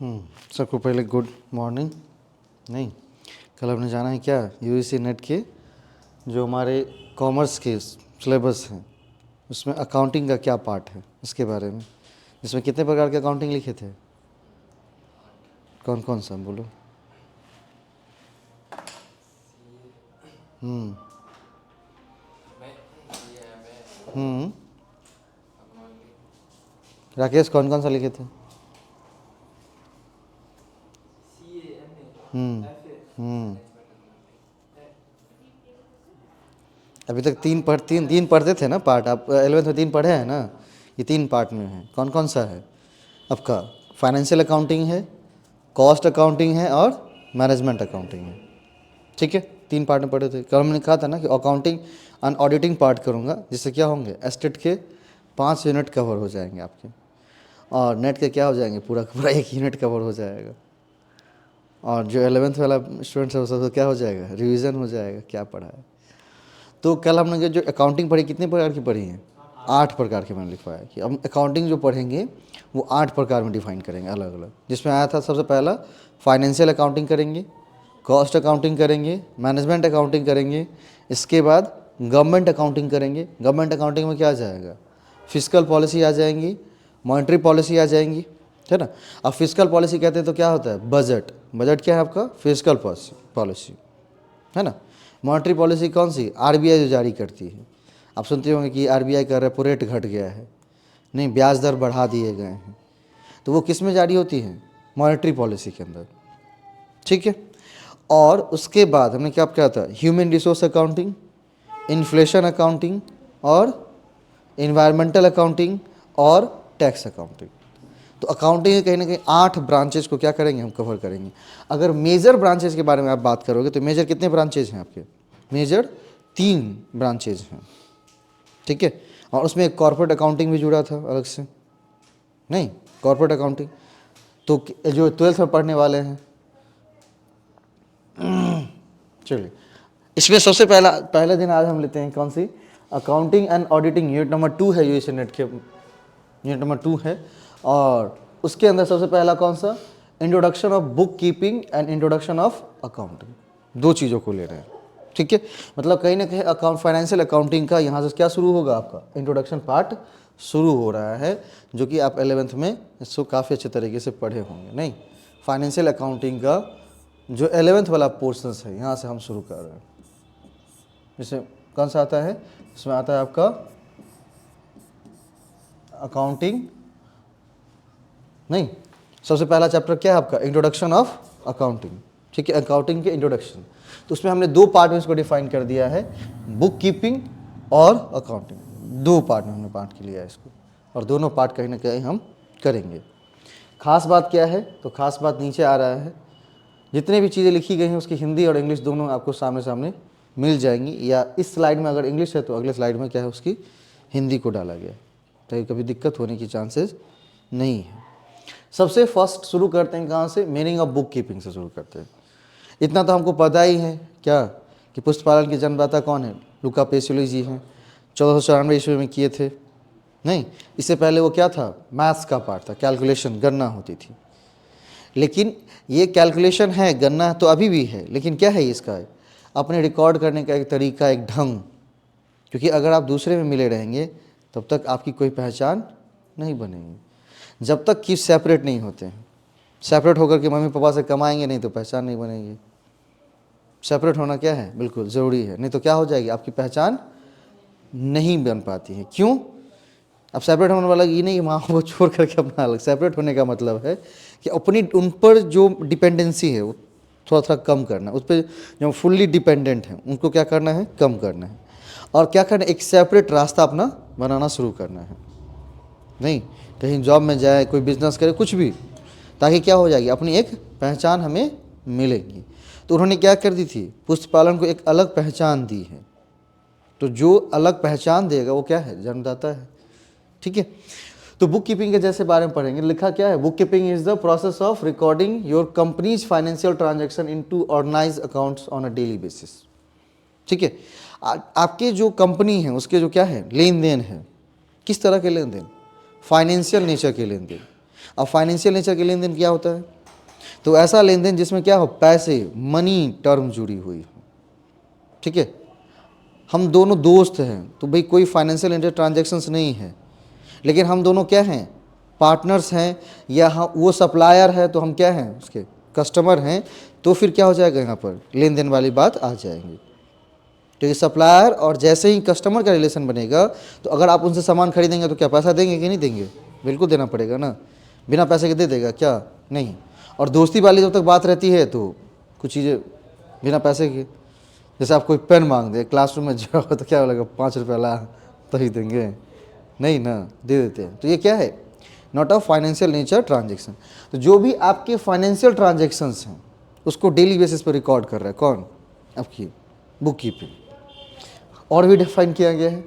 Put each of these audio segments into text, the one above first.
सबको पहले good morning. नहीं, कल हमने जाना है क्या, यूजीसी नेट के जो हमारे कॉमर्स के सिलेबस हैं उसमें अकाउंटिंग का क्या पार्ट है इसके बारे में, जिसमें कितने प्रकार के अकाउंटिंग लिखे थे, कौन कौन सा बोलो। हम्म हम्म राकेश कौन कौन सा लिखे थे? हम्म हम्म अभी तक तीन पढ़ते थे ना पार्ट, आप 11th में 3 पढ़े हैं ना। ये 3 पार्ट में है, कौन कौन सा है आपका? फाइनेंशियल अकाउंटिंग है, कॉस्ट अकाउंटिंग है और मैनेजमेंट अकाउंटिंग है। ठीक है, 3 पार्ट में पढ़े थे। कल हमने कहा था ना कि अकाउंटिंग एंड ऑडिटिंग पार्ट करूँगा, जिससे क्या होंगे, एस्टेट के 5 यूनिट कवर हो जाएंगे आपके, और नेट के क्या हो जाएंगे, पूरा का पूरा 1 यूनिट कवर हो जाएगा। और जो 11th वाला स्टूडेंट्स है वो सब क्या हो जाएगा, रिवीजन हो जाएगा क्या पढ़ा है। तो कल हमने जो अकाउंटिंग पढ़ी, कितने प्रकार की पढ़ी हैं? 8 प्रकार की मैंने लिखवाया कि हम अकाउंटिंग जो पढ़ेंगे वो 8 प्रकार में डिफाइन करेंगे अलग अलग, जिसमें आया था सबसे पहला फाइनेंशियल अकाउंटिंग करेंगे, कॉस्ट अकाउंटिंग करेंगे, मैनेजमेंट अकाउंटिंग करेंगे, इसके बाद गवर्नमेंट अकाउंटिंग करेंगे। गवर्नमेंट अकाउंटिंग में क्या आ जाएगा, फिस्कल पॉलिसी आ जाएंगी, मॉनेटरी पॉलिसी आ जाएंगी, है ना। अब फिस्कल पॉलिसी कहते हैं तो क्या होता है, बजट। बजट क्या है आपका, फिस्कल पॉलिसी, है ना। मॉनेटरी पॉलिसी कौन सी, आरबीआई जो जारी करती है। आप सुनते होंगे कि आरबीआई का रेपो रेट घट गया है, नहीं, ब्याज दर बढ़ा दिए गए हैं, तो वो किस में जारी होती है, मॉनेटरी पॉलिसी के अंदर। ठीक है, और उसके बाद हमने क्या क्या था, human resource accounting, inflation accounting और इन्वायरमेंटल अकाउंटिंग और टैक्स अकाउंटिंग। तो अकाउंटिंग के कहीं ना कहीं 8 ब्रांचेज को क्या करेंगे, हम कवर करेंगे। अगर मेजर ब्रांचेज के बारे में आप बात करोगे तो मेजर कितने ब्रांचेज हैं आपके, मेजर 3 ब्रांचेज हैं। ठीक है, और उसमें एक कॉर्पोरेट अकाउंटिंग भी जुड़ा था अलग से, नहीं, कॉर्पोरेट अकाउंटिंग तो जो 12th में पढ़ने वाले हैं। चलिए, इसमें सबसे पहला दिन आज हम लेते हैं कौन सी, accounting and auditing, unit number 2 है, यूजीसी नेट के यूनिट नंबर 2 है। और उसके अंदर सबसे पहला कौन सा, introduction of book keeping and introduction of accounting, 2 चीज़ों को ले रहे हैं। ठीक है, मतलब कहीं ना कहीं अकाउंट फाइनेंशियल अकाउंटिंग का यहाँ से क्या शुरू होगा, आपका इंट्रोडक्शन पार्ट शुरू हो रहा है, जो कि आप 11th में इसको काफ़ी अच्छे तरीके से पढ़े होंगे। नहीं, फाइनेंशियल अकाउंटिंग का जो 11th वाला पोर्शन है यहाँ से हम शुरू कर रहे हैं। जैसे कौन सा आता है, इसमें आता है आपका अकाउंटिंग, नहीं, सबसे पहला चैप्टर क्या है आपका, इंट्रोडक्शन ऑफ अकाउंटिंग। ठीक है, अकाउंटिंग के इंट्रोडक्शन, तो उसमें हमने 2 पार्ट में इसको डिफाइन कर दिया है, बुक कीपिंग और अकाउंटिंग। 2 पार्ट में हमने पार्ट के लिया है इसको, और दोनों पार्ट कहीं ना कहीं हम करेंगे। खास बात क्या है, तो खास बात नीचे आ रहा है, जितने भी चीज़ें लिखी गई हैं उसकी हिंदी और इंग्लिश दोनों आपको सामने सामने मिल जाएंगी, या इस स्लाइड में अगर इंग्लिश है तो अगले स्लाइड में क्या है, उसकी हिंदी को डाला गया, तो कभी दिक्कत होने की चांसेस नहीं है। सबसे फर्स्ट शुरू करते हैं कहाँ से, मीनिंग ऑफ बुक कीपिंग से शुरू करते हैं। इतना तो हमको पता ही है क्या, कि पुस्तपालन के जन्मदाता कौन है, लुका पेसियोली जी हैं, 1494 ईस्वी में किए थे। नहीं, इससे पहले वो क्या था, मैथ्स का पार्ट था, कैलकुलेशन, गणना होती थी। लेकिन ये कैलकुलेशन है, गणना तो अभी भी है, लेकिन क्या है इसका, अपने रिकॉर्ड करने का एक तरीका, एक ढंग। क्योंकि अगर आप दूसरे में मिले रहेंगे तब तक आपकी कोई पहचान नहीं बनेगी, जब तक कि सेपरेट नहीं होते हैं। सेपरेट होकर के मम्मी पापा से कमाएंगे नहीं तो पहचान नहीं बनेगी। सेपरेट होना क्या है, बिल्कुल ज़रूरी है, नहीं तो क्या हो जाएगी, आपकी पहचान नहीं बन पाती है। क्यों, अब सेपरेट होने वाला ये नहीं माँ को छोड़ करके अपना अलग, सेपरेट होने का मतलब है कि अपनी उन पर जो डिपेंडेंसी है वो थोड़ा थोड़ा कम करना, उस पर जो फुल्ली डिपेंडेंट है उनको क्या करना है, कम करना है, और क्या करना है, एक सेपरेट रास्ता अपना बनाना शुरू करना है। नहीं, कहीं जॉब में जाए, कोई बिजनेस करे, कुछ भी, ताकि क्या हो जाएगी, अपनी एक पहचान हमें मिलेगी। तो उन्होंने क्या कर दी थी, पुस्तपालन को एक अलग पहचान दी है। तो जो अलग पहचान देगा वो क्या है, जन्मदाता है। ठीक है, तो बुक कीपिंग के जैसे बारे में पढ़ेंगे। लिखा क्या है, book keeping is the process of recording your company's financial transaction into organize accounts on a daily basis. ठीक है, आपके जो कंपनी है उसके जो क्या है, लेन देन है, किस तरह के लेन देन, फाइनेंशियल नेचर के लेन देन। अब फाइनेंशियल नेचर के लेन देन क्या होता है? तो ऐसा लेन देन जिसमें क्या हो, पैसे, मनी टर्म जुड़ी हुई हो, ठीक है। हम दोनों दोस्त हैं तो भाई कोई फाइनेंशियल इंटर ट्रांजेक्शन्स नहीं है, लेकिन हम दोनों क्या हैं, पार्टनर्स हैं, या वो सप्लायर है तो हम क्या हैं, उसके कस्टमर हैं, तो फिर क्या हो जाएगा, यहाँ पर लेन देन वाली बात आ जाएंगी। तो ये सप्लायर और जैसे ही कस्टमर का रिलेशन बनेगा, तो अगर आप उनसे सामान खरीदेंगे तो क्या पैसा देंगे कि नहीं देंगे? बिल्कुल देना पड़ेगा ना, बिना पैसे के दे देगा क्या? नहीं। और दोस्ती वाली जब तक बात रहती है तो कुछ चीज़ें बिना पैसे के, जैसे आप कोई पेन मांग दे क्लासरूम में जाओ तो क्या बोलेगा, 5 रुपये ला तो ही देंगे, नहीं ना, दे देते हैं। तो ये क्या है, not a financial nature transaction. तो जो भी आपके फाइनेंशियल ट्रांजेक्शन्स हैं उसको डेली बेसिस पर रिकॉर्ड कर रहा है कौन, आपकी बुक कीपिंग। और भी डिफाइन किया गया है,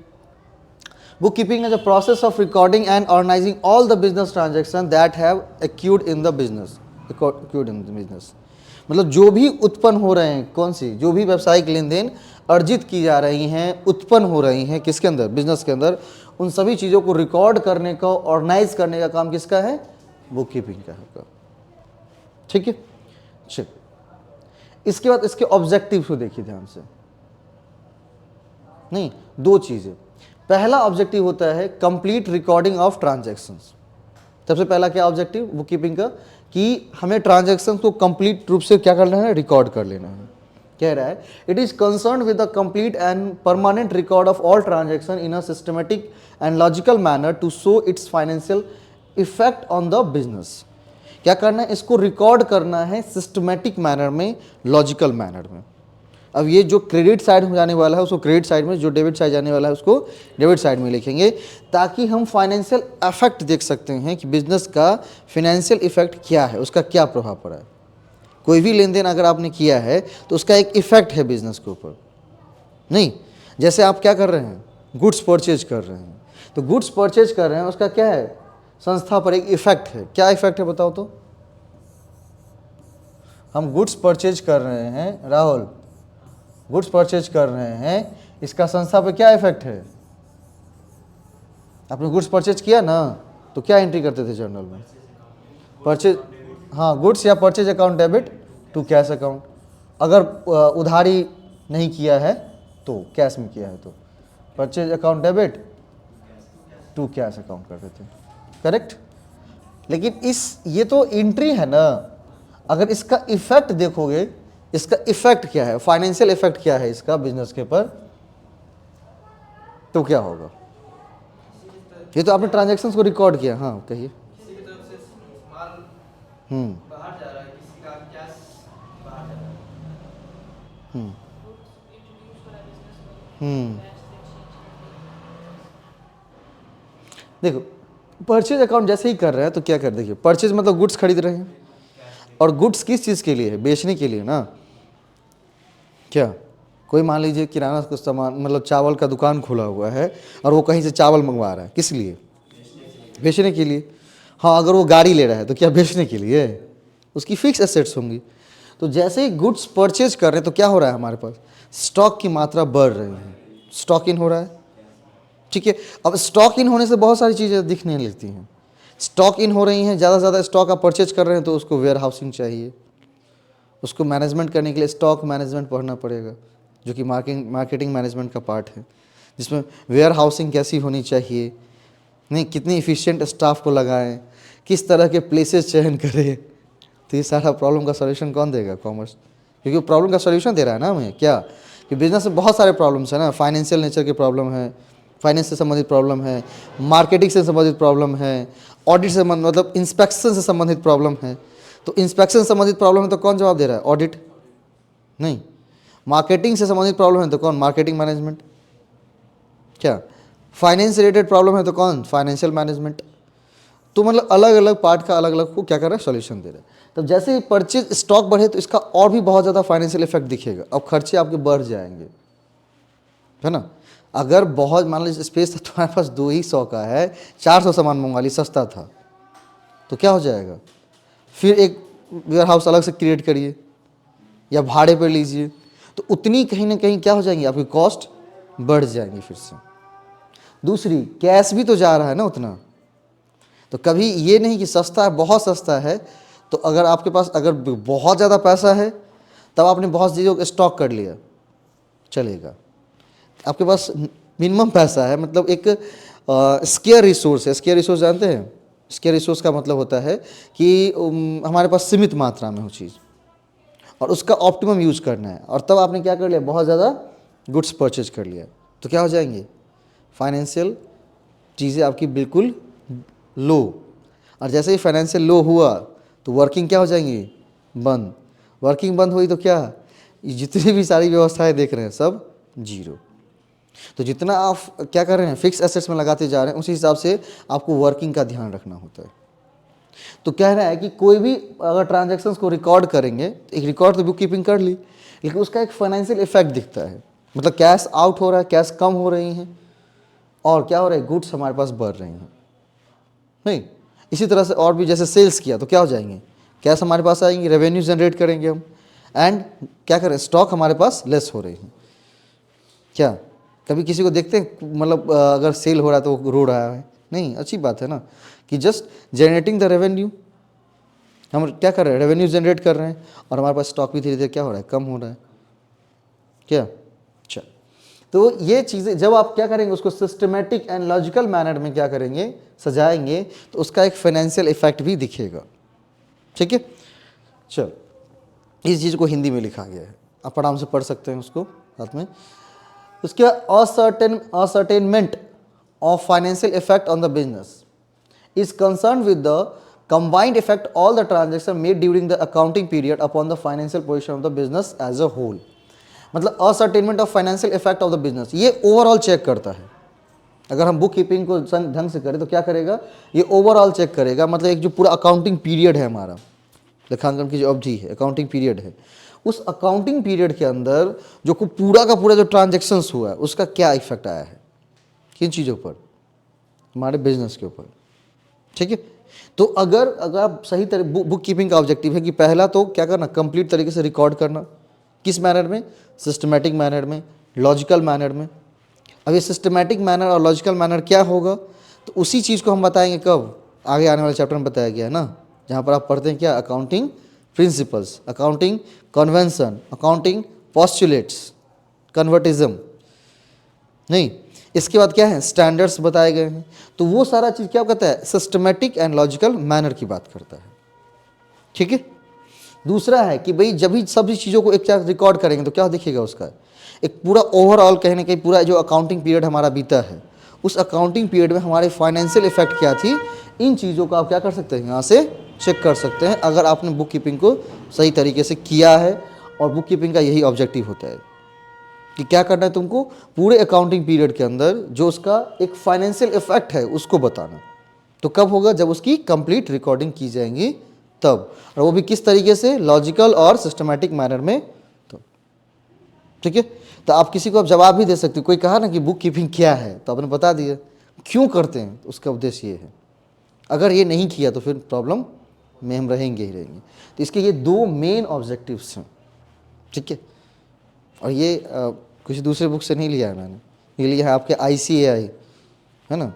book keeping is a process of recording and organizing all the business transaction that have occurred in the business, मतलब जो भी उत्पन्न हो रहे हैं, कौन सी, जो भी व्यावसायिक लेन देन अर्जित की जा रही हैं, उत्पन्न हो रही हैं किसके अंदर, बिजनेस के अंदर, उन सभी चीज़ों को रिकॉर्ड करने का, ऑर्गेनाइज करने का काम किसका है, बुक कीपिंग का है। ठीक है, चलिए इसके बाद इसके ऑब्जेक्टिव को देखिए ध्यान से। नहीं, दो चीज़ें। पहला ऑब्जेक्टिव होता है कंप्लीट रिकॉर्डिंग ऑफ ट्रांजैक्शंस। सबसे पहला क्या ऑब्जेक्टिव बुक कीपिंग का, कि हमें ट्रांजैक्शन को कंप्लीट रूप से क्या कर लेना है, रिकॉर्ड कर लेना है। कह रहा है it is concern with the complete and permanent record of all transaction in a systematic and logical manner to show its financial effect on the business. क्या करना है, इसको रिकॉर्ड करना है सिस्टमेटिक मैनर में, लॉजिकल मैनर में। अब ये जो क्रेडिट साइड में जाने वाला है उसको क्रेडिट साइड में, जो डेबिट साइड जाने वाला है उसको डेबिट साइड में लिखेंगे, ताकि हम फाइनेंशियल इफेक्ट देख सकते हैं कि बिजनेस का फाइनेंशियल इफेक्ट क्या है, उसका क्या प्रभाव पड़ा है। कोई भी लेन देन अगर आपने किया है तो उसका एक इफेक्ट है बिजनेस के ऊपर। नहीं, जैसे आप क्या कर रहे हैं, गुड्स परचेज कर रहे हैं, तो गुड्स परचेज कर रहे हैं उसका क्या है, संस्था पर एक इफेक्ट है। क्या इफेक्ट है बताओ तो? हम गुड्स परचेज कर रहे हैं, राहुल गुड्स परचेज कर रहे हैं, इसका संस्था पे क्या इफेक्ट है? आपने गुड्स परचेज किया ना, तो क्या एंट्री करते थे जर्नल में, परचेज, हाँ, गुड्स या purchase account debit to cash account. अगर उधारी नहीं किया है तो कैश में किया है तो purchase account debit to cash account करते थे, करेक्ट। लेकिन ये तो एंट्री है ना, अगर इसका इफेक्ट देखोगे, इसका इफेक्ट क्या है, फाइनेंशियल इफेक्ट क्या है इसका बिजनेस के ऊपर, तो क्या होगा? ये तो आपने ट्रांजैक्शंस को रिकॉर्ड किया। हाँ कहिए। देखो परचेज अकाउंट जैसे ही कर रहे हैं तो क्या कर, देखिए परचेज मतलब गुड्स खरीद रहे हैं, और गुड्स किस चीज़ के लिए है, बेचने के लिए ना। क्या कोई मान लीजिए किराना का सामान, मतलब चावल का दुकान खुला हुआ है और वो कहीं से चावल मंगवा रहा है, किस लिए, बेचने के लिए। हाँ, अगर वो गाड़ी ले रहा है तो क्या बेचने के लिए, उसकी फिक्स एसेट्स होंगी। तो जैसे ही गुड्स परचेज कर रहे हैं तो क्या हो रहा है, हमारे पास स्टॉक की मात्रा बढ़ रही है, स्टॉक इन हो रहा है। ठीक है, अब स्टॉक इन होने से बहुत सारी चीज़ें दिखने लगती हैं। स्टॉक इन हो रही हैं, ज़्यादा से ज़्यादा स्टॉक आप परचेज कर रहे हैं तो उसको वेयर हाउसिंग चाहिए, उसको मैनेजमेंट करने के लिए स्टॉक मैनेजमेंट पढ़ना पड़ेगा, जो कि मार्केटिंग मैनेजमेंट का पार्ट है, जिसमें वेयर हाउसिंग कैसी होनी चाहिए, नहीं कितनी इफ़िशिएंट स्टाफ को लगाएं, किस तरह के प्लेसेस चयन करें। तो ये सारा प्रॉब्लम का सॉल्यूशन कौन देगा, कॉमर्स, क्योंकि वो प्रॉब्लम का सॉल्यूशन दे रहा है ना हमें। क्या कि बिजनेस में बहुत सारे प्रॉब्लम्स हैं ना, फाइनेंशियल नेचर के प्रॉब्लम है, फाइनेंस से संबंधित प्रॉब्लम है, मार्केटिंग से संबंधित प्रॉब्लम है, ऑडिट से मतलब इंस्पेक्शन से संबंधित प्रॉब्लम है। तो इंस्पेक्शन से संबंधित प्रॉब्लम है तो कौन जवाब दे रहा है, ऑडिट। नहीं, मार्केटिंग से संबंधित प्रॉब्लम है तो कौन, मार्केटिंग मैनेजमेंट। क्या फाइनेंस रिलेटेड प्रॉब्लम है तो कौन, फाइनेंशियल मैनेजमेंट। तो मतलब अलग अलग पार्ट का अलग अलग को क्या कर रहा है, सॉल्यूशन दे रहा है। तब जैसे ही परचेज स्टॉक बढ़े तो इसका और भी बहुत ज़्यादा फाइनेंशियल इफेक्ट दिखेगा, अब खर्चे आपके बढ़ जाएंगे, है ना। अगर बहुत मान लीजिए स्पेस तुम्हारे पास 200 का है, 400 सामान मंगवा ली, सस्ता था, तो क्या हो जाएगा, फिर एक वेयर हाउस अलग से क्रिएट करिए या भाड़े पर लीजिए, तो उतनी कहीं ना कहीं क्या हो जाएंगी, आपकी कॉस्ट बढ़ जाएंगी फिर से। दूसरी, कैश भी तो जा रहा है ना उतना, तो कभी ये नहीं कि सस्ता है, बहुत सस्ता है, तो अगर आपके पास अगर बहुत ज़्यादा पैसा है तब आपने बहुत चीज़ों को स्टॉक कर लिया, चलेगा। आपके पास मिनिमम पैसा है, मतलब एक स्केयर रिसोर्स है। स्केयर रिसोर्स जानते हैं? स्केयर रिसोर्स का मतलब होता है कि हमारे पास सीमित मात्रा में हो चीज़ और उसका ऑप्टिमम यूज करना है, और तब आपने क्या कर लिया, बहुत ज़्यादा गुड्स परचेज कर लिया, तो क्या हो जाएंगे, फाइनेंशियल चीज़ें आपकी बिल्कुल लो। और जैसे ही फाइनेंशियल लो हुआ तो वर्किंग क्या हो जाएंगी, बंद। वर्किंग बंद हुई तो क्या, जितनी भी सारी व्यवस्थाएं देख रहे हैं सब जीरो। तो जितना आप क्या कर रहे हैं, फिक्स एसेट्स में लगाते जा रहे हैं, उसी हिसाब से आपको वर्किंग का ध्यान रखना होता है। तो कह रहा है कि कोई भी अगर ट्रांजैक्शंस को रिकॉर्ड करेंगे, एक रिकॉर्ड तो बुक कीपिंग कर ली, लेकिन उसका एक फाइनेंशियल इफेक्ट दिखता है, मतलब कैश आउट हो रहा है, कैश कम हो रही हैं, और क्या हो रहा है, गुड्स हमारे पास बढ़ रही हैं। नहीं, इसी तरह से और भी, जैसे सेल्स किया तो क्या हो जाएंगे, कैश हमारे पास आएंगे, रेवेन्यू जनरेट करेंगे हम, एंड क्या करें, स्टॉक हमारे पास लेस हो रही है। क्या कभी किसी को देखते हैं, मतलब अगर सेल हो रहा है तो वो रो रहा है? नहीं, अच्छी बात है ना, कि जस्ट जनरेटिंग द रेवेन्यू, हम क्या कर रहे हैं, रेवेन्यू जनरेट कर रहे हैं, और हमारे पास स्टॉक भी धीरे धीरे क्या हो रहा है, कम हो रहा है। क्या, अच्छा, तो ये चीज़ें जब आप क्या करेंगे, उसको सिस्टमेटिक एंड लॉजिकल मैनर में क्या करेंगे, सजाएंगे, तो उसका एक फाइनेंशियल इफेक्ट भी दिखेगा। ठीक है, चल, इस चीज़ को हिंदी में लिखा गया है, आप आराम से पढ़ सकते हैं उसको साथ में। उसके ascertainment of financial effect on the business is concerned with the combined effect all the transactions made during the accounting period upon the financial position of the business as a whole। मतलब ascertainment of financial effect of the business, ये overall check करता है। अगर हम book keeping को ढंग से करें तो क्या करेगा, ये ओवरऑल चेक करेगा, मतलब एक जो पूरा अकाउंटिंग पीरियड है हमारा, लेखांकन की जो अवधि है, अकाउंटिंग पीरियड है, उस अकाउंटिंग पीरियड के अंदर जो पूरा का पूरा जो ट्रांजेक्शन्स हुआ है उसका क्या इफेक्ट आया है, किन चीज़ों पर, हमारे बिजनेस के ऊपर। ठीक है, तो अगर आप सही तरह, बुक कीपिंग का ऑब्जेक्टिव है कि पहला तो क्या करना, कंप्लीट तरीके से रिकॉर्ड करना, किस मैनर में, सिस्टमेटिक मैनर में, लॉजिकल मैनर में। अब ये सिस्टमेटिक मैनर और लॉजिकल मैनर क्या होगा, तो उसी चीज़ को हम बताएंगे कब, आगे आने वाले चैप्टर में बताया गया है ना, जहाँ पर आप पढ़ते हैं क्या, accounting principles, accounting convention, accounting postulates, conservatism. नहीं, इसके बाद क्या है, स्टैंडर्ड्स बताए गए हैं। तो वो सारा चीज़ क्या कहता है, सिस्टमेटिक एंड लॉजिकल मैनर की बात करता है। ठीक है, दूसरा है कि भाई जब भी सभी चीज़ों को एक साथ रिकॉर्ड करेंगे तो क्या दिखेगा, उसका एक पूरा ओवरऑल कहीं ना कहीं पूरा जो अकाउंटिंग पीरियड हमारा बीता है, उस अकाउंटिंग पीरियड में हमारे फाइनेंशियल इफेक्ट क्या थी, इन चीज़ों को आप क्या कर सकते हैं, यहाँ से चेक कर सकते हैं, अगर आपने बुक कीपिंग को सही तरीके से किया है। और बुक कीपिंग का यही ऑब्जेक्टिव होता है कि क्या करना है तुमको, पूरे अकाउंटिंग पीरियड के अंदर जो उसका एक फाइनेंशियल इफेक्ट है उसको बताना। तो कब होगा, जब उसकी कंप्लीट रिकॉर्डिंग की जाएंगी तब, और वो भी किस तरीके से, लॉजिकल और सिस्टमैटिक मैनर में। तो ठीक है, तो आप किसी को आप जवाब भी दे सकते हो, कोई कहा ना कि बुक कीपिंग क्या है, तो आपने बता दिया क्यों करते हैं, तो उसका उद्देश्य ये है। अगर ये नहीं किया तो फिर प्रॉब्लम में हम रहेंगे ही रहेंगे। तो इसके ये दो मेन ऑब्जेक्टिव्स हैं। ठीक है, और ये किसी दूसरे बुक से नहीं लिया है मैंने, ये लिया है आपके ICAI है ना,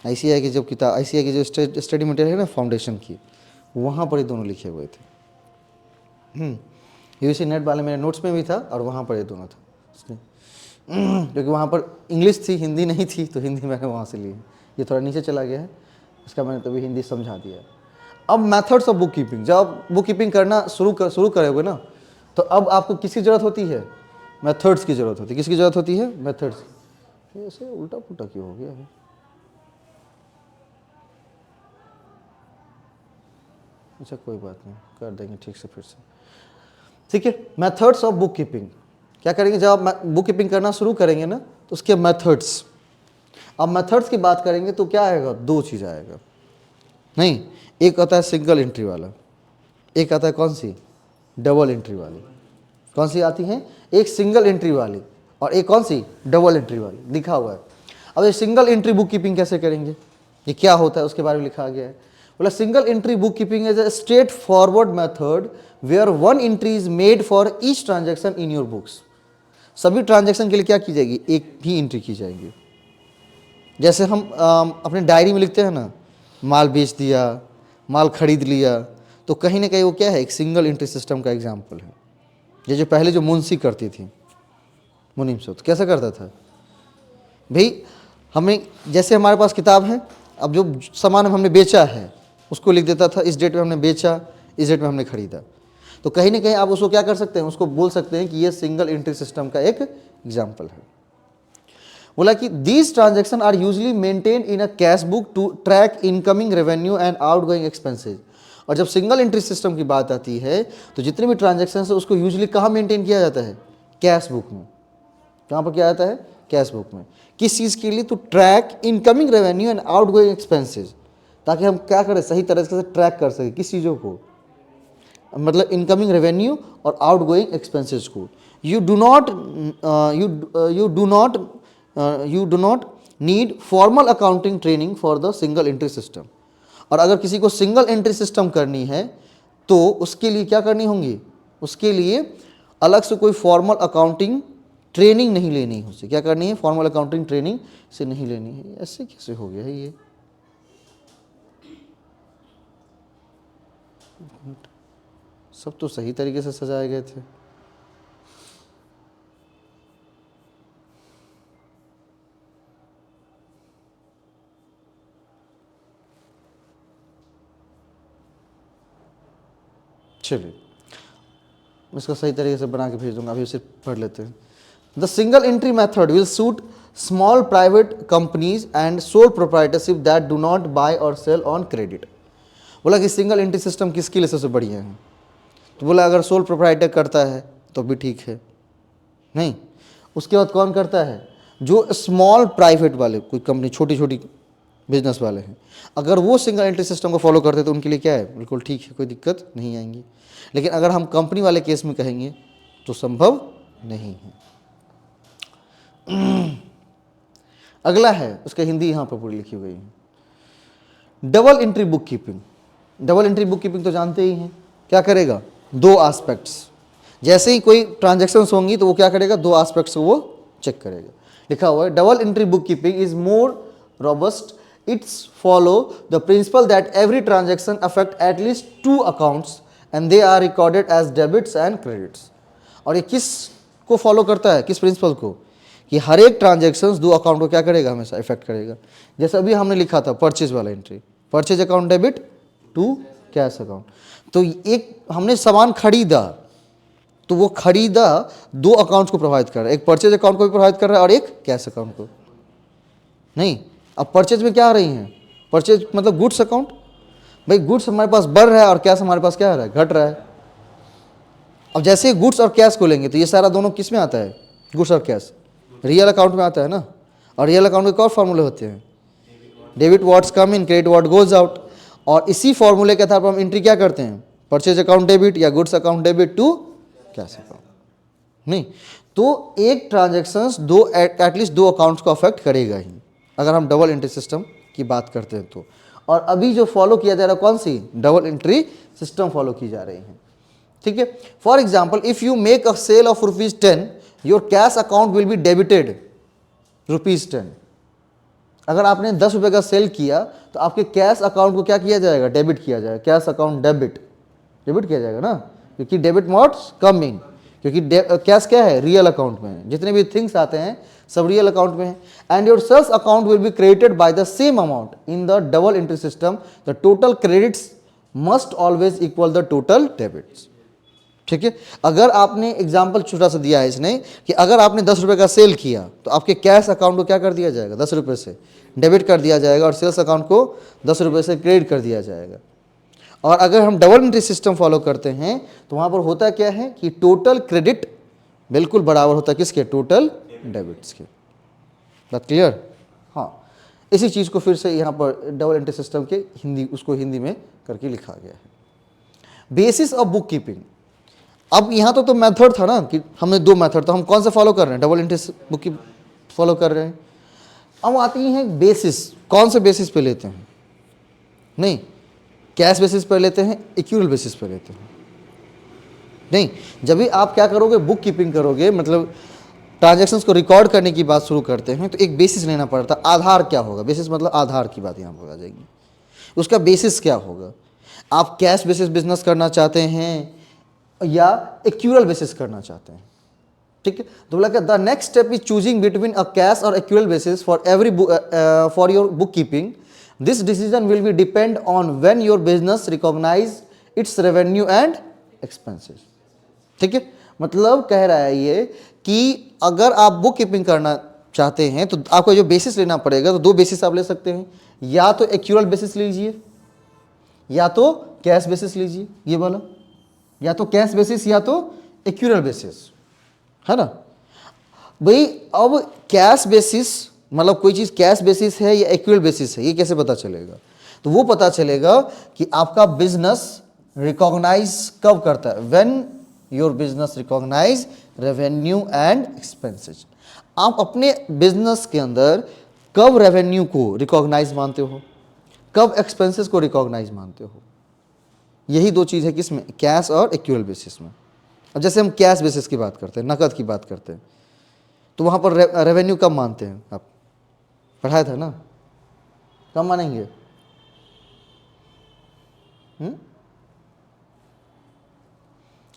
ICAI की जब किताब, ICAI की जो स्टडी मटेरियल है ना फाउंडेशन की, वहाँ पर ये दोनों लिखे हुए थे। UGC नेट वाले मेरे नोट्स में भी था, और वहाँ पर ये दोनों था इसलिए, क्योंकि वहाँ पर इंग्लिश थी, हिंदी नहीं थी, तो हिंदी मैंने वहाँ से ली है। ये थोड़ा नीचे चला गया है, इसका मैंने तभी हिंदी समझा दिया। अब मेथड्स ऑफ बुक कीपिंग, जब आप बुक कीपिंग करना शुरू करोगे ना, तो अब आपको किसकी ज़रूरत होती है, मेथड्स की ज़रूरत होती है। किसकी ज़रूरत होती है, मेथड्स। ऐसे उल्टा पुल्टा क्यों हो गया है, अच्छा कोई बात नहीं, कर देंगे ठीक से फिर से। ठीक है, मेथड्स ऑफ बुक कीपिंग, क्या करेंगे जब आप बुक कीपिंग करना शुरू करेंगे ना, तो उसके मेथड्स। अब मेथड्स की बात करेंगे तो क्या आएगा, दो चीज़ आएगा। नहीं, एक आता है सिंगल एंट्री वाला, एक आता है कौन सी, डबल एंट्री वाली। कौन सी आती हैं, एक सिंगल एंट्री वाली और एक कौन सी, डबल एंट्री वाली, लिखा हुआ है। अब ये सिंगल एंट्री बुक कीपिंग कैसे करेंगे, ये क्या होता है, उसके बारे में लिखा गया है। बोला single entry book keeping is a straight forward method where one entry is made for each transaction in your books. सभी ट्रांजेक्शन के लिए क्या की जाएगी, एक ही एंट्री की जाएगी। जैसे हम अपने डायरी में लिखते हैं ना माल बेच दिया, माल खरीद लिया, तो कहीं ना कहीं वो क्या है, एक सिंगल एंट्री सिस्टम का एग्जाम्पल है। ये जो पहले जो मुंशी करती थी, मुनीम सूद कैसा करता था भाई, हमें जैसे हमारे पास किताब है, अब जो सामान हमने बेचा है उसको लिख देता था, इस डेट में हमने बेचा, इस डेट में हमने खरीदा। तो कहीं ना कहीं आप उसको क्या कर सकते हैं, उसको बोल सकते हैं कि ये सिंगल एंट्री सिस्टम का एक एग्जाम्पल है। बोला कि these transaction are usually maintain in a cash book to track incoming revenue and outgoing expenses. और जब सिंगल एंट्री सिस्टम की बात आती है तो जितने भी ट्रांजेक्शन है उसको यूजली कहाँ मेंटेन किया जाता है, कैश बुक में। कहाँ पर किया जाता है, कैश बुक में। किस चीज़ के लिए, तो track incoming revenue and outgoing expenses, ताकि हम क्या करें, सही तरह से ट्रैक कर सकें किस चीज़ों को, मतलब इनकमिंग रेवेन्यू और आउटगोइंग एक्सपेंसेस को। You do not need formal accounting training for the single entry system. और अगर किसी को सिंगल एंट्री सिस्टम करनी है तो उसके लिए क्या करनी होंगी, उसके लिए अलग से कोई फॉर्मल अकाउंटिंग ट्रेनिंग नहीं लेनी है। उससे क्या करनी है, फॉर्मल अकाउंटिंग ट्रेनिंग से नहीं लेनी है। ऐसे कैसे हो गया है ये, सब तो सही तरीके से सजाए गए थे। चलिए इसको सही तरीके से बना के भेज दूंगा, अभी सिर्फ पढ़ लेते हैं। The single entry method will suit small private companies and sole proprietorship that do not buy or sell on credit. बोला कि सिंगल एंट्री सिस्टम किसके लिए सबसे बढ़िया है, तो बोला अगर सोल प्रोप्राइटर करता है तो भी ठीक है, नहीं उसके बाद कौन करता है, जो स्मॉल प्राइवेट वाले कोई कंपनी, छोटी छोटी बिजनेस वाले हैं, अगर वो सिंगल एंट्री सिस्टम को फॉलो करते तो उनके लिए क्या है, बिल्कुल ठीक है, कोई दिक्कत नहीं आएंगी। लेकिन अगर हम कंपनी वाले केस में कहेंगे तो संभव नहीं है। अगला है, उसका हिंदी यहाँ पर पूरी लिखी हुई है, double entry book keeping. Double entry book keeping तो जानते ही हैं, क्या करेगा, दो एस्पेक्ट्स, जैसे ही कोई ट्रांजैक्शंस होंगी तो वो क्या करेगा, दो एस्पेक्ट्स को वो चेक करेगा। लिखा हुआ है double entry book keeping is more robust, its follow the principle that every transaction affect at least two accounts and they are recorded as debits and credits. और ये किस को फॉलो करता है, किस प्रिंसिपल को, कि हर एक ट्रांजैक्शंस दो अकाउंट को क्या करेगा, हमेशा इफेक्ट करेगा। जैसे अभी हमने लिखा था परचेज वाला entry, purchase account debit to cash account, तो एक हमने सामान खरीदा तो वो खरीदा दो अकाउंट्स को प्रोवाइड कर रहा है, एक परचेज अकाउंट को भी प्रोवाइड कर रहा है और एक कैश अकाउंट को। नहीं, अब परचेज में क्या आ रही हैं, परचेज मतलब गुड्स अकाउंट, भाई गुड्स हमारे पास बढ़ रहा है और कैश हमारे पास क्या आ रहा है, घट रहा है। अब जैसे ही गुड्स और कैश को लेंगे तो ये सारा दोनों किस में आता है, गुड्स और कैश रियल अकाउंट में आता है ना। और रियल अकाउंट के और फॉर्मूले होते हैं, debit what's come in, credit what goes out. और इसी फॉर्मूले के आधार पर हम एंट्री क्या करते हैं, परचेज अकाउंट डेबिट या goods account debit to cash account. नहीं तो एक ट्रांजैक्शंस दो एटलीस्ट दो अकाउंट्स को अफेक्ट करेगा ही, अगर हम डबल एंट्री सिस्टम की बात करते हैं तो। और अभी जो फॉलो किया जा रहा है कौन सी, डबल एंट्री सिस्टम फॉलो की जा रही है, ठीक है। For example if you make a sale of ₹10, your cash account will be debited ₹10। अगर आपने 10 रुपये का सेल किया तो आपके कैश अकाउंट को क्या किया जाएगा, डेबिट किया जाएगा, कैश अकाउंट डेबिट किया जाएगा ना, क्योंकि डेबिट व्हाट्स कम इन, क्योंकि कैश क्या है, रियल अकाउंट में है, जितने भी थिंग्स आते हैं सब रियल अकाउंट में है। And your sales account will be credited by the same amount in the double entry system, the total credits must always equal the total debits, ठीक है। अगर आपने एग्जाम्पल छोटा सा दिया है इसने कि अगर आपने 10 रुपये का सेल किया तो आपके कैश अकाउंट को क्या कर दिया जाएगा, 10 रुपये से डेबिट कर दिया जाएगा और सेल्स अकाउंट को 10 रुपये से क्रेडिट कर दिया जाएगा। और अगर हम डबल एंट्री सिस्टम फॉलो करते हैं तो वहाँ पर होता क्या है कि टोटल क्रेडिट बिल्कुल बराबर होता है किसके, टोटल डेबिट्स के। बात क्लियर, हाँ। इसी चीज़ को फिर से यहाँ पर डबल एंट्री सिस्टम के उसको हिंदी में करके लिखा गया है। बेसिस ऑफ बुक कीपिंग, अब यहाँ तो मेथड था ना कि हमने दो मेथड, तो हम कौन सा फॉलो कर रहे हैं, डबल एंट्री बुक की फॉलो कर रहे हैं। अब आती हैं बेसिस, कौन से बेसिस पे लेते हैं, नहीं कैश बेसिस पर लेते हैं, इक्विवल बेसिस पर लेते हैं। नहीं, जब भी आप क्या करोगे, बुक कीपिंग करोगे, मतलब ट्रांजैक्शंस को रिकॉर्ड करने की बात शुरू करते हैं तो एक बेसिस लेना पड़ता है। आधार क्या होगा, बेसिस मतलब आधार की बात यहाँ पर आ जाएगी। उसका बेसिस क्या होगा? आप कैश बेसिस बिजनेस करना चाहते हैं या एक्यूरल बेसिस करना चाहते हैं? ठीक है, तो बोला the next step is choosing between a cash और accrual basis for your bookkeeping. This decision will be depend on when your business recognise its revenue and expenses. ठीक है, मतलब कह रहा है ये कि अगर आप बुक कीपिंग करना चाहते हैं तो आपको जो बेसिस लेना पड़ेगा, तो दो बेसिस आप ले सकते हैं, या तो एक्यूरल बेसिस लीजिए या तो कैश बेसिस लीजिए. ये वाला या तो कैश बेसिस या तो एक्यूरल बेसिस, है ना भाई. अब कैश बेसिस मतलब कोई चीज़ कैश बेसिस है या एक्यूरल बेसिस है, ये कैसे पता चलेगा? तो वो पता चलेगा कि आपका बिजनेस रिकॉग्नाइज कब करता है, when your business recognize revenue and expenses. आप अपने बिजनेस के अंदर कब रेवेन्यू को रिकॉग्नाइज मानते हो, कब एक्सपेंसेस को रिकॉग्नाइज मानते हो? यही दो चीज़ है किसमें, कैश और एक्यूरल बेसिस में. अब जैसे हम कैश बेसिस की बात करते हैं, नकद की बात करते हैं, तो वहाँ पर रेवेन्यू कब मानते हैं? आप पढ़ाया था ना, कब मानेंगे?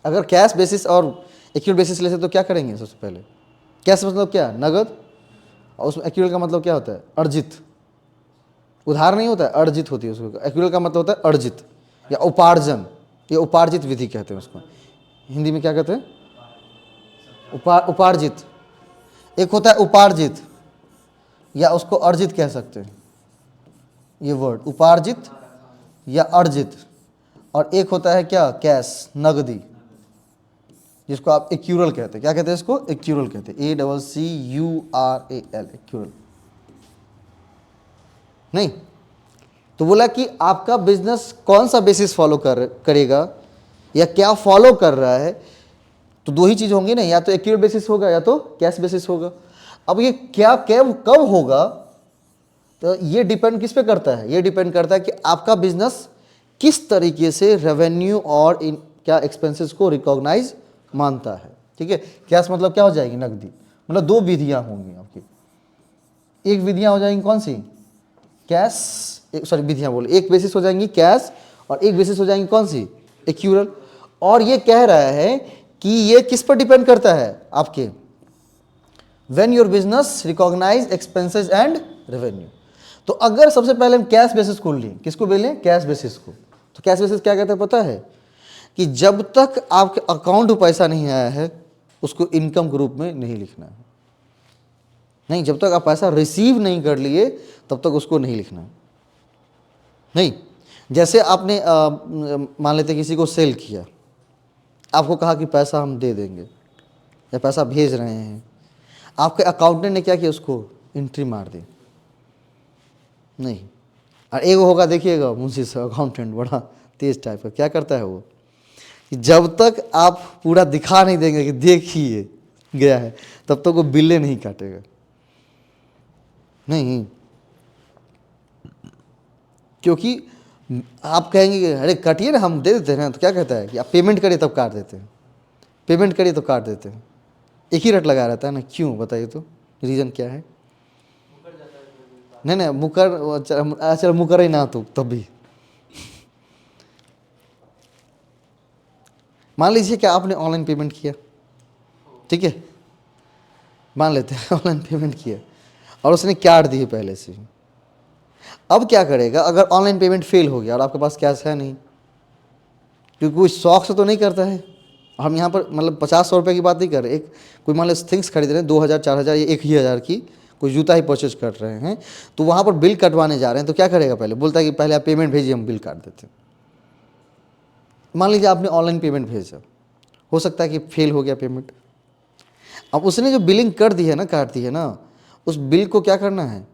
अगर कैश बेसिस और एक्यूरल बेसिस लेते तो क्या करेंगे? सबसे पहले कैश मतलब क्या, नगद, और उसमें एक्यूरल का मतलब क्या होता है, अर्जित. उधार नहीं होता है, अर्जित होती है उसको. एक्यूरल का मतलब होता है अर्जित या उपार्जन, ये उपार्जित विधि कहते हैं उसको. हिंदी में क्या कहते हैं? उपार्जित. एक होता है उपार्जित या उसको अर्जित कह सकते हैं, ये वर्ड उपार्जित या अर्जित. और एक होता है क्या, कैश, नगदी, जिसको आप एक्यूरल कहते हैं. क्या कहते हैं इसको? एक्यूरल कहते हैं. ACCURAL, accrual. नहीं, तो बोला कि आपका बिजनेस कौन सा बेसिस फॉलो करेगा या क्या फॉलो कर रहा है, तो दो ही चीज होंगी ना, या तो एक्यूरल बेसिस होगा या तो कैश बेसिस होगा. अब ये क्या कब होगा, तो ये डिपेंड किस पे करता है? ये डिपेंड करता है कि आपका बिजनेस किस तरीके से रेवेन्यू और इन क्या एक्सपेंसेस को रिकॉग्नाइज मानता है. ठीक है, कैश मतलब क्या हो जाएगी, नकदी. मतलब दो विधियां होंगी आपकी. एक विधियां हो जाएंगी कौन सी, कैश, सॉरी विधियां बोले, एक बेसिस हो जाएंगी कैश और एक बेसिस हो जाएंगी कौन सी, एक्यूरल. और ये कह रहा है कि ये किस पर डिपेंड करता है आपके, when your business recognize expenses and revenue. तो अगर सबसे पहले हम कैश बेसिस को लें, किसको बोलें, कैश बेसिस को, तो कैश बेसिस क्या कहते हैं पता है? कि जब तक आपके अकाउंट में पैसा नहीं आया है उसको इनकम के रूप में नहीं लिखना है. नहीं, जब तक आप पैसा रिसीव नहीं कर लिए तब तक उसको नहीं लिखना है. नहीं, जैसे आपने मान लेते किसी को सेल किया, आपको कहा कि पैसा हम दे देंगे या पैसा भेज रहे हैं, आपके अकाउंटेंट ने क्या किया, उसको एंट्री मार दी. नहीं, और एक होगा देखिएगा मुंशी साहब अकाउंटेंट बड़ा तेज टाइप का, क्या करता है वो, कि जब तक आप पूरा दिखा नहीं देंगे कि देखिए गया है तब तक वो बिल्ले नहीं काटेगा. नहीं, क्योंकि आप कहेंगे कि अरे कटिए ना, हम दे देते हैं ना, तो क्या कहता है कि आप पेमेंट करिए तब काट देते हैं, पेमेंट करिए तो काट देते हैं. एक ही रट लगा रहता है ना, क्यों बताइए तो, रीज़न क्या है? नहीं, मुकर, चल मुकर ही ना तो तब भी. मान लीजिए कि आपने ऑनलाइन पेमेंट किया, ठीक है, मान लेते हैं ऑनलाइन पेमेंट किया और उसने काट दी पहले से. अब क्या करेगा अगर ऑनलाइन पेमेंट फेल हो गया और आपके पास कैश है नहीं? क्योंकि कोई शौक से तो नहीं करता है. हम यहाँ पर मतलब 50-100 रुपये की बात नहीं कर रहे. एक कोई मान लो थिंग्स खरीद रहे हैं 2000-4000 या 1000 की, कोई जूता ही परचेज कर रहे हैं, तो वहाँ पर बिल कटवाने जा रहे हैं, तो क्या करेगा, पहले बोलता है कि पहले आप पेमेंट भेजिए, हम बिल काट देते हैं. मान लीजिए आपने ऑनलाइन पेमेंट भेजा, हो सकता है कि फेल हो गया पेमेंट. अब उसने जो बिलिंग कर दी है ना, काट दी है ना, उस बिल को क्या करना है,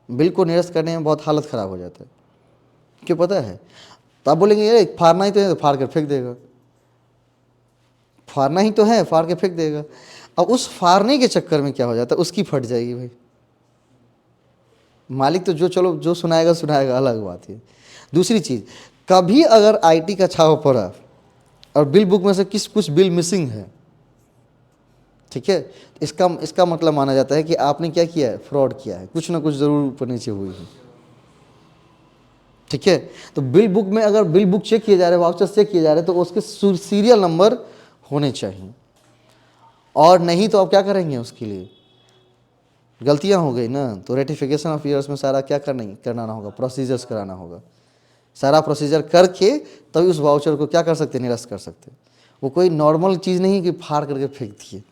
बिल को निरस्त करने में बहुत हालत ख़राब हो जाता है. क्यों पता है? तो आप बोलेंगे ये फाड़ना ही तो है, तो फाड़ कर फेंक देगा. फाड़ना ही तो है, फाड़ के फेंक देगा. अब उस फाड़ने के चक्कर में क्या हो जाता है, उसकी फट जाएगी भाई. मालिक तो जो चलो जो सुनाएगा अलग बात है. दूसरी चीज़, कभी अगर आईटी का छावा पड़ा और बिल बुक में से कुछ बिल मिसिंग है, ठीक है, इसका मतलब माना जाता है कि आपने क्या किया है, फ्रॉड किया है, कुछ ना कुछ ज़रूर ऊपर नीचे हुई है. ठीक है। तो बिल बुक में अगर बिल बुक चेक किए जा रहे हैं, वाउचर चेक किए जा रहे हैं, तो उसके सीरियल नंबर होने चाहिए, और नहीं तो आप क्या करेंगे, उसके लिए गलतियां हो गई ना, तो रेटिफिकेशन ऑफ ईयर्स में सारा क्या कराना होगा, प्रोसीजर्स कराना होगा। सारा प्रोसीजर करके तभी उस वाउचर को क्या कर सकते हैं, निरस्त कर सकते हैं। वो कोई नॉर्मल चीज़ नहीं कि फाड़ करके फेंक दिए,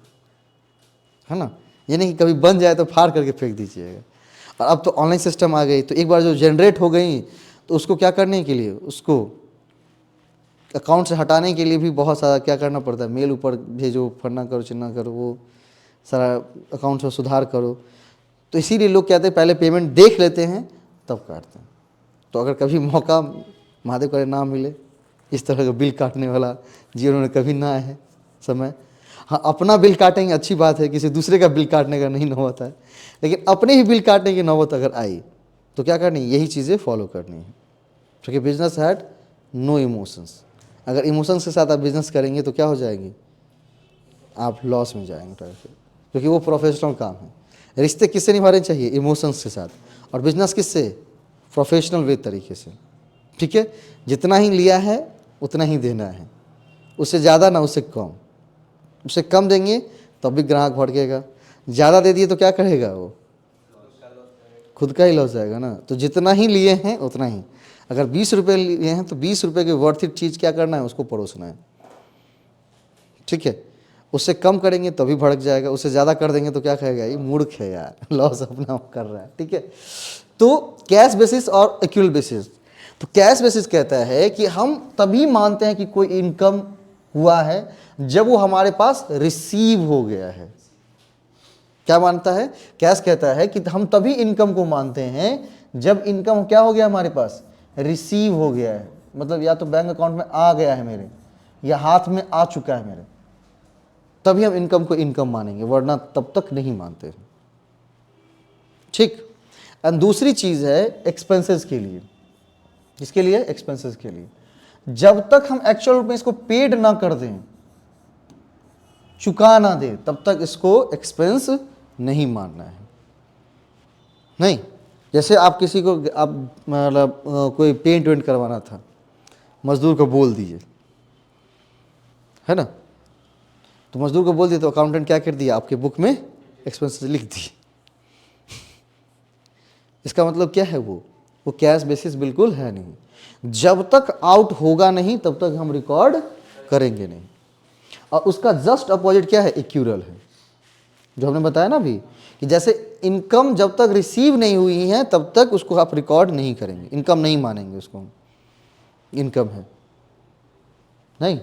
है ना। ये नहीं कि कभी बन जाए तो फाड़ करके फेंक दीजिएगा। और अब तो ऑनलाइन सिस्टम आ गई, तो एक बार जो जनरेट हो गई तो उसको क्या करने के लिए, उसको अकाउंट से हटाने के लिए भी बहुत सारा क्या करना पड़ता है, मेल ऊपर भेजो, फरना करो, चिन्ना करो, वो सारा अकाउंट से सुधार करो। तो इसीलिए लोग कहते हैं पहले पेमेंट देख लेते हैं तब काटते हैं। तो अगर कभी मौका महादेव करे ना मिले इस तरह का बिल काटने वाला जीवन में कभी ना आए समय, हाँ अपना बिल काटेंगे अच्छी बात है, किसी दूसरे का बिल काटने का नहीं नौबत है, लेकिन अपने ही बिल काटने की नौबत अगर आई तो क्या करनी, यही चीज़ें फॉलो करनी है। क्योंकि बिजनेस हैड नो इमोशंस। अगर इमोशंस के साथ आप बिजनेस करेंगे तो क्या हो जाएगी, आप लॉस में जाएंगे, क्योंकि वो प्रोफेशनल काम है। रिश्ते किससे निभाने चाहिए, इमोशंस के साथ, और बिजनेस किससे, प्रोफेशनल वे तरीके से। ठीक है, जितना ही लिया है उतना ही देना है, उससे ज़्यादा ना उससे कम। उससे कम देंगे तब भी ग्राहक भड़केगा, ज़्यादा दे दिए तो क्या करेगा, वो खुद का ही लॉस जाएगा ना। तो जितना ही लिए हैं उतना ही, अगर 20 रुपये लिए हैं तो 20 रुपये की वर्थ इट चीज़ क्या करना है, उसको परोसना है। ठीक है, उससे कम करेंगे तभी भड़क जाएगा, उससे ज़्यादा कर देंगे तो क्या कहेगा, ये मूर्ख है यार, लॉस अपना कर रहा है। ठीक है, तो कैश बेसिस और एक्यूअल बेसिस। तो कैश बेसिस कहता है कि हम तभी मानते हैं कि कोई इनकम हुआ है जब वो हमारे पास रिसीव हो गया है। क्या मानता है, कैश कहता है कि हम तभी इनकम को मानते हैं जब इनकम क्या हो गया, हमारे पास रिसीव हो गया है, मतलब या तो बैंक अकाउंट में आ गया है मेरे, या हाथ में आ चुका है मेरे, तभी हम इनकम को इनकम मानेंगे, वरना तब तक नहीं मानते। ठीक। एंड दूसरी चीज है एक्सपेंसेस के लिए। किसके लिए, एक्सपेंसेस के लिए। जब तक हम एक्चुअल रूप में इसको पेड ना कर दें, चुका ना दे, तब तक इसको एक्सपेंस नहीं मानना है। नहीं, जैसे आप किसी को, आप मतलब कोई पेंट वेंट करवाना था, मजदूर को बोल दीजिए, है ना, तो मजदूर को बोल दिए तो अकाउंटेंट क्या कर दिया, आपके बुक में एक्सपेंसेस लिख दिए। इसका मतलब क्या है, वो कैश बेसिस बिल्कुल है नहीं। जब तक आउट होगा नहीं तब तक हम रिकॉर्ड करेंगे नहीं। और उसका जस्ट अपोजिट क्या है, एक्यूरल है, जो हमने बताया ना अभी, कि जैसे इनकम जब तक रिसीव नहीं हुई है तब तक उसको आप रिकॉर्ड नहीं करेंगे, इनकम नहीं मानेंगे उसको, इनकम है नहीं।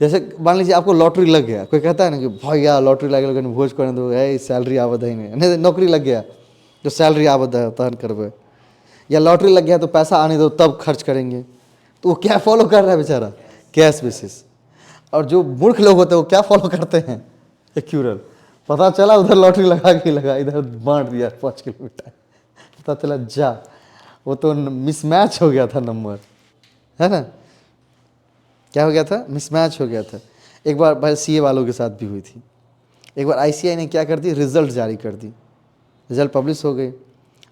जैसे मान लीजिए आपको लॉटरी लग गया, कोई कहता है ना कि भाई यार लॉटरी लग गया, भोज कर दो, है सैलरी आवत है नहीं, नौकरी लग गया तो सैलरी आवत है तहन करवे, या लॉटरी लग गया तो पैसा आने दो तब खर्च करेंगे। तो वो क्या फॉलो कर रहा है बेचारा, कैश बेसिस। और जो मूर्ख लोग होते हैं वो क्या फॉलो करते हैं, एक्यूरल। पता चला उधर लॉटरी लगा के लगा, इधर बांट दिया 5 किलोमीटर, पता चला जा, वो तो मिसमैच हो गया था नंबर, है ना, क्या हो गया था, मिसमैच हो गया था। एक बार भाई सीए वालों के साथ भी हुई थी। एक बार आईसीआई ने क्या कर दी, रिजल्ट जारी कर दी, रिजल्ट पब्लिश हो गए।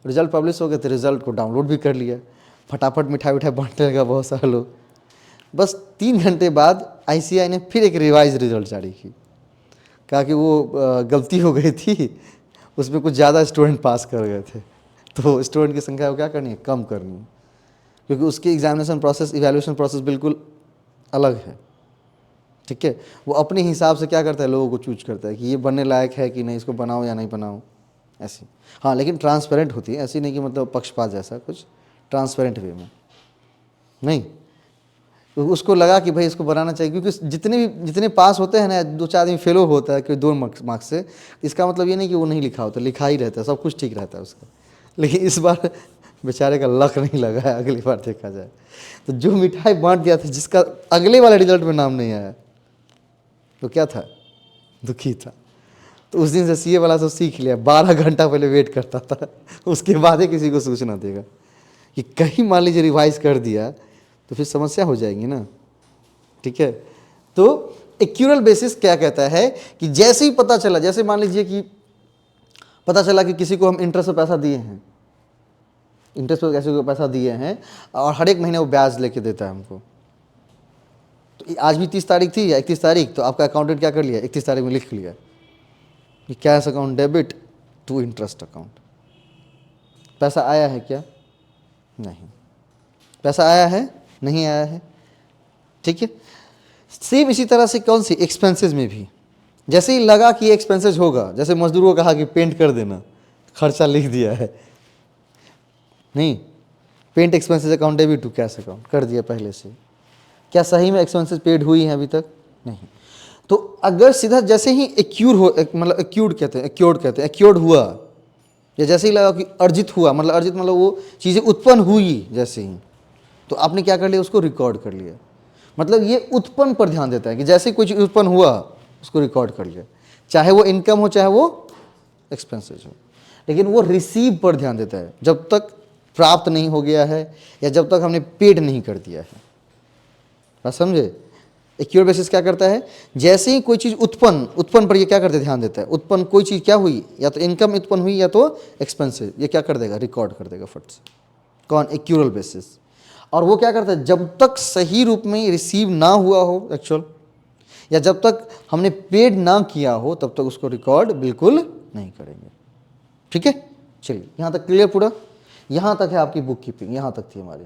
रिजल्ट पब्लिश हो गए तो रिजल्ट को डाउनलोड भी कर लिया, फटाफट मिठाई विठाई बांटने लगा बहुत सारे लोग। बस 3 घंटे बाद आईसीआई ने फिर एक रिवाइज रिजल्ट जारी की, कहा कि वो गलती हो गई थी, उसमें कुछ ज़्यादा स्टूडेंट पास कर गए थे, तो स्टूडेंट की संख्या को क्या करनी है, कम करनी है, क्योंकि उसकी एग्जामिनेशन प्रोसेस, इवैल्यूएशन प्रोसेस बिल्कुल अलग है। ठीक है, वो अपने हिसाब से क्या करता है, लोगों को चूज करता है कि ये बनने लायक है कि नहीं, इसको बनाओ या नहीं बनाओ, ऐसी। हाँ, लेकिन ट्रांसपेरेंट होती है, ऐसी नहीं कि मतलब पक्षपात जैसा कुछ, ट्रांसपेरेंट वे में नहीं। तो उसको लगा कि भाई इसको बनाना चाहिए, क्योंकि जितने पास होते हैं ना, 2-4 आदमी फेलो होता है कि 2 मार्क्स से, इसका मतलब ये नहीं कि वो नहीं लिखा होता, लिखा ही रहता है, सब कुछ ठीक रहता है उसका। लेकिन इस बार बेचारे का लक नहीं लगा है, अगली बार देखा जाए तो जो मिठाई बांट दिया था, जिसका अगले वाले रिजल्ट में नाम नहीं आया, तो क्या था, दुखी था। तो उस दिन से सीए वाला सब सीख लिया, 12 घंटा पहले वेट करता था, उसके बाद ही किसी को सूचना देगा। कि कहीं मान लीजिए रिवाइज कर दिया तो फिर समस्या हो जाएगी ना। ठीक है, तो एक्यूरल बेसिस क्या कहता है कि जैसे ही पता चला, जैसे मान लीजिए कि पता चला कि किसी को हम इंटरेस्ट से पैसा दिए हैं, इंटरेस्ट पर कैसे पैसा दिए हैं, और हर एक महीने वो ब्याज लेके देता है हमको। तो आज भी 30 तारीख थी या 31 तारीख, तो आपका अकाउंटेंट क्या कर लिया, 31 तारीख में लिख लिया कि cash account debit to interest account. पैसा आया है क्या? नहीं। पैसा आया है? नहीं आया है। ठीक है। सेम इसी तरह से कौन सी एक्सपेंसेस में भी, जैसे ही लगा कि एक्सपेंसेस होगा, जैसे मजदूर को कहा कि पेंट कर देना, खर्चा लिख दिया है, नहीं, paint expenses account debit to cash account कर दिया पहले से, क्या सही में एक्सपेंसेस पेड हुई हैं अभी तक? नहीं। तो अगर सीधा जैसे ही एक्यूर हो, मतलब एक्यूर्ड कहते हैं, एक्योर्ड हुआ, या जैसे ही लगा कि अर्जित हुआ, मतलब अर्जित मतलब वो चीज़ें उत्पन्न हुई जैसे ही, तो आपने क्या कर लिया, उसको रिकॉर्ड कर लिया। मतलब ये उत्पन्न पर ध्यान देता है कि जैसे ही कोई चीज़ उत्पन्न हुआ उसको रिकॉर्ड कर लिया, चाहे वो इनकम हो चाहे वो एक्सपेंसेस हो। लेकिन वो रिसीव पर ध्यान देता है, जब तक प्राप्त नहीं हो गया है या जब तक हमने पेड नहीं कर दिया है। बात समझे? एक्यूर बेसिस क्या करता है, जैसे ही कोई चीज़ उत्पन्न पर ये क्या करते ध्यान देता है, उत्पन्न कोई चीज़ क्या हुई, या तो इनकम उत्पन्न हुई या तो एक्सपेंसेस, ये क्या कर देगा, रिकॉर्ड कर देगा फट से। कौन? Accrual basis. और वो क्या करता है, जब तक सही रूप में रिसीव ना हुआ हो एक्चुअल, या जब तक हमने पेड ना किया हो, तब तक उसको रिकॉर्ड बिल्कुल नहीं करेंगे। ठीक है, चलिए यहाँ तक क्लियर पूरा? यहाँ तक है आपकी बुक कीपिंग, यहाँ तक थी हमारी।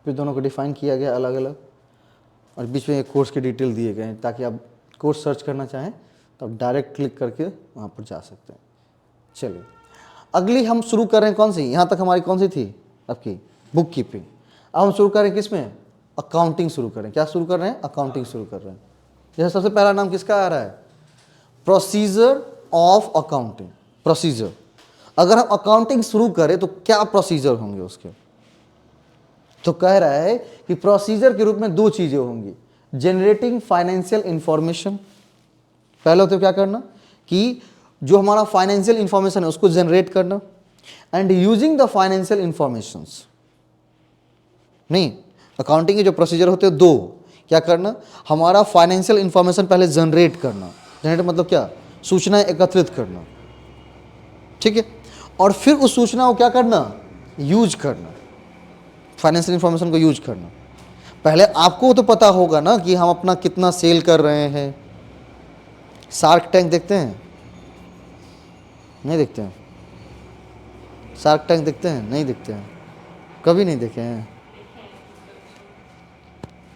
फिर दोनों को डिफाइन किया गया अलग अलग, और बीच में एक कोर्स के डिटेल दिए गए हैं, ताकि आप कोर्स सर्च करना चाहें तो आप डायरेक्ट क्लिक करके वहाँ पर जा सकते हैं। चलिए अगली हम शुरू कर रहे हैं, कौन सी, यहाँ तक हमारी कौन सी थी आपकी बुक कीपिंग। अब हम शुरू करें किस में, अकाउंटिंग शुरू करें। क्या शुरू कर रहे हैं? अकाउंटिंग शुरू कर रहे हैं। जैसे सबसे पहला नाम किसका आ रहा है, प्रोसीजर ऑफ अकाउंटिंग। प्रोसीजर, अगर हम अकाउंटिंग शुरू करें तो क्या प्रोसीजर होंगे उसके? तो कह रहा है कि प्रोसीजर के रूप में दो चीजें होंगी, जनरेटिंग फाइनेंशियल इंफॉर्मेशन। पहले तो क्या करना कि जो हमारा फाइनेंशियल इंफॉर्मेशन है उसको जनरेट करना, and using the financial informations. नहीं, अकाउंटिंग के जो प्रोसीजर होते हैं दो, क्या करना, हमारा फाइनेंशियल इंफॉर्मेशन पहले जनरेट करना। जनरेट मतलब क्या, सूचनाएं एकत्रित करना, ठीक है, और फिर उस सूचना को क्या करना, यूज करना, फाइनेंशियल इंफॉर्मेशन को यूज करना। पहले आपको तो पता होगा ना कि हम अपना कितना सेल कर रहे हैं। शार्क टैंक देखते हैं? नहीं देखते हैं? शार्क टैंक देखते हैं? नहीं देखते हैं, कभी नहीं देखे हैं?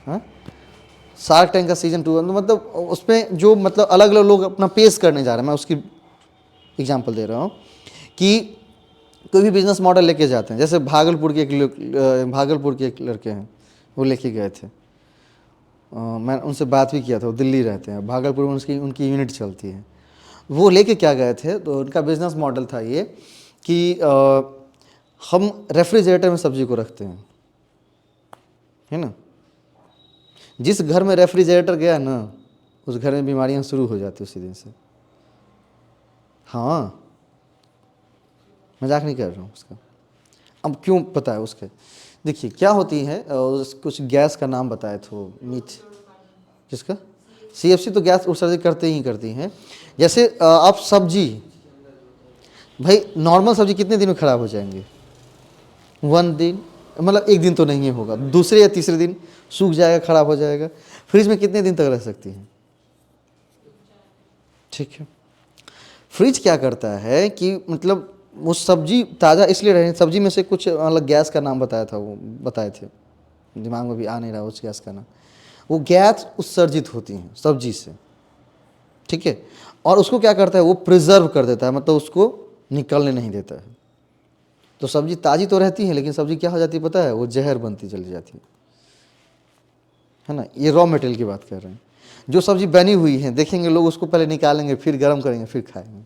हाँ, शार्क टैंक का सीजन 2, मतलब उसमें जो मतलब अलग अलग लोग अपना पेश करने जा रहे हैं, मैं उसकी एग्जांपल दे रहा हूँ कि कोई भी बिजनेस मॉडल लेके जाते हैं। जैसे भागलपुर के एक लड़के हैं, वो लेके गए थे, मैं उनसे बात भी किया था, वो दिल्ली रहते हैं, भागलपुर में उनकी यूनिट चलती है। वो लेके क्या गए थे, तो उनका बिजनेस मॉडल था ये कि हम रेफ्रिजरेटर में सब्जी को रखते हैं, है ना। जिस घर में रेफ्रिजरेटर गया ना, उस घर में बीमारियां शुरू हो जाती उसी दिन से। हाँ, मजाक नहीं कर रहा हूँ उसका। अब क्यों पता है उसके, देखिए क्या होती है, कुछ गैस का नाम बताए थे मीठ, जिसका CFC तो गैस उत्सर्जित करती हैं। जैसे आप सब्जी, भाई नॉर्मल सब्जी कितने दिन में ख़राब हो जाएंगे? 1 दिन, मतलब एक दिन तो नहीं होगा, दूसरे या तीसरे दिन सूख जाएगा, ख़राब हो जाएगा। फ्रिज में कितने दिन तक रह सकती हैं? ठीक है, फ्रिज क्या करता है कि मतलब वो सब्जी ताज़ा इसलिए रहे, सब्जी में से कुछ मतलब गैस का नाम बताया था, वो बताए थे, दिमाग में भी आ नहीं रहा उस गैस का नाम। वो गैस उत्सर्जित होती हैं सब्जी से, ठीक है, और उसको क्या करता है, वो प्रिजर्व कर देता है, मतलब उसको निकलने नहीं देता है। तो सब्जी ताज़ी तो रहती है, लेकिन सब्जी क्या हो जाती है पता है, वो जहर बनती चली जाती है ना। ये रॉ मटेरियल की बात कर रहे हैं। जो सब्जी बनी हुई है, देखेंगे लोग उसको पहले निकालेंगे, फिर गर्म करेंगे, फिर खाएंगे।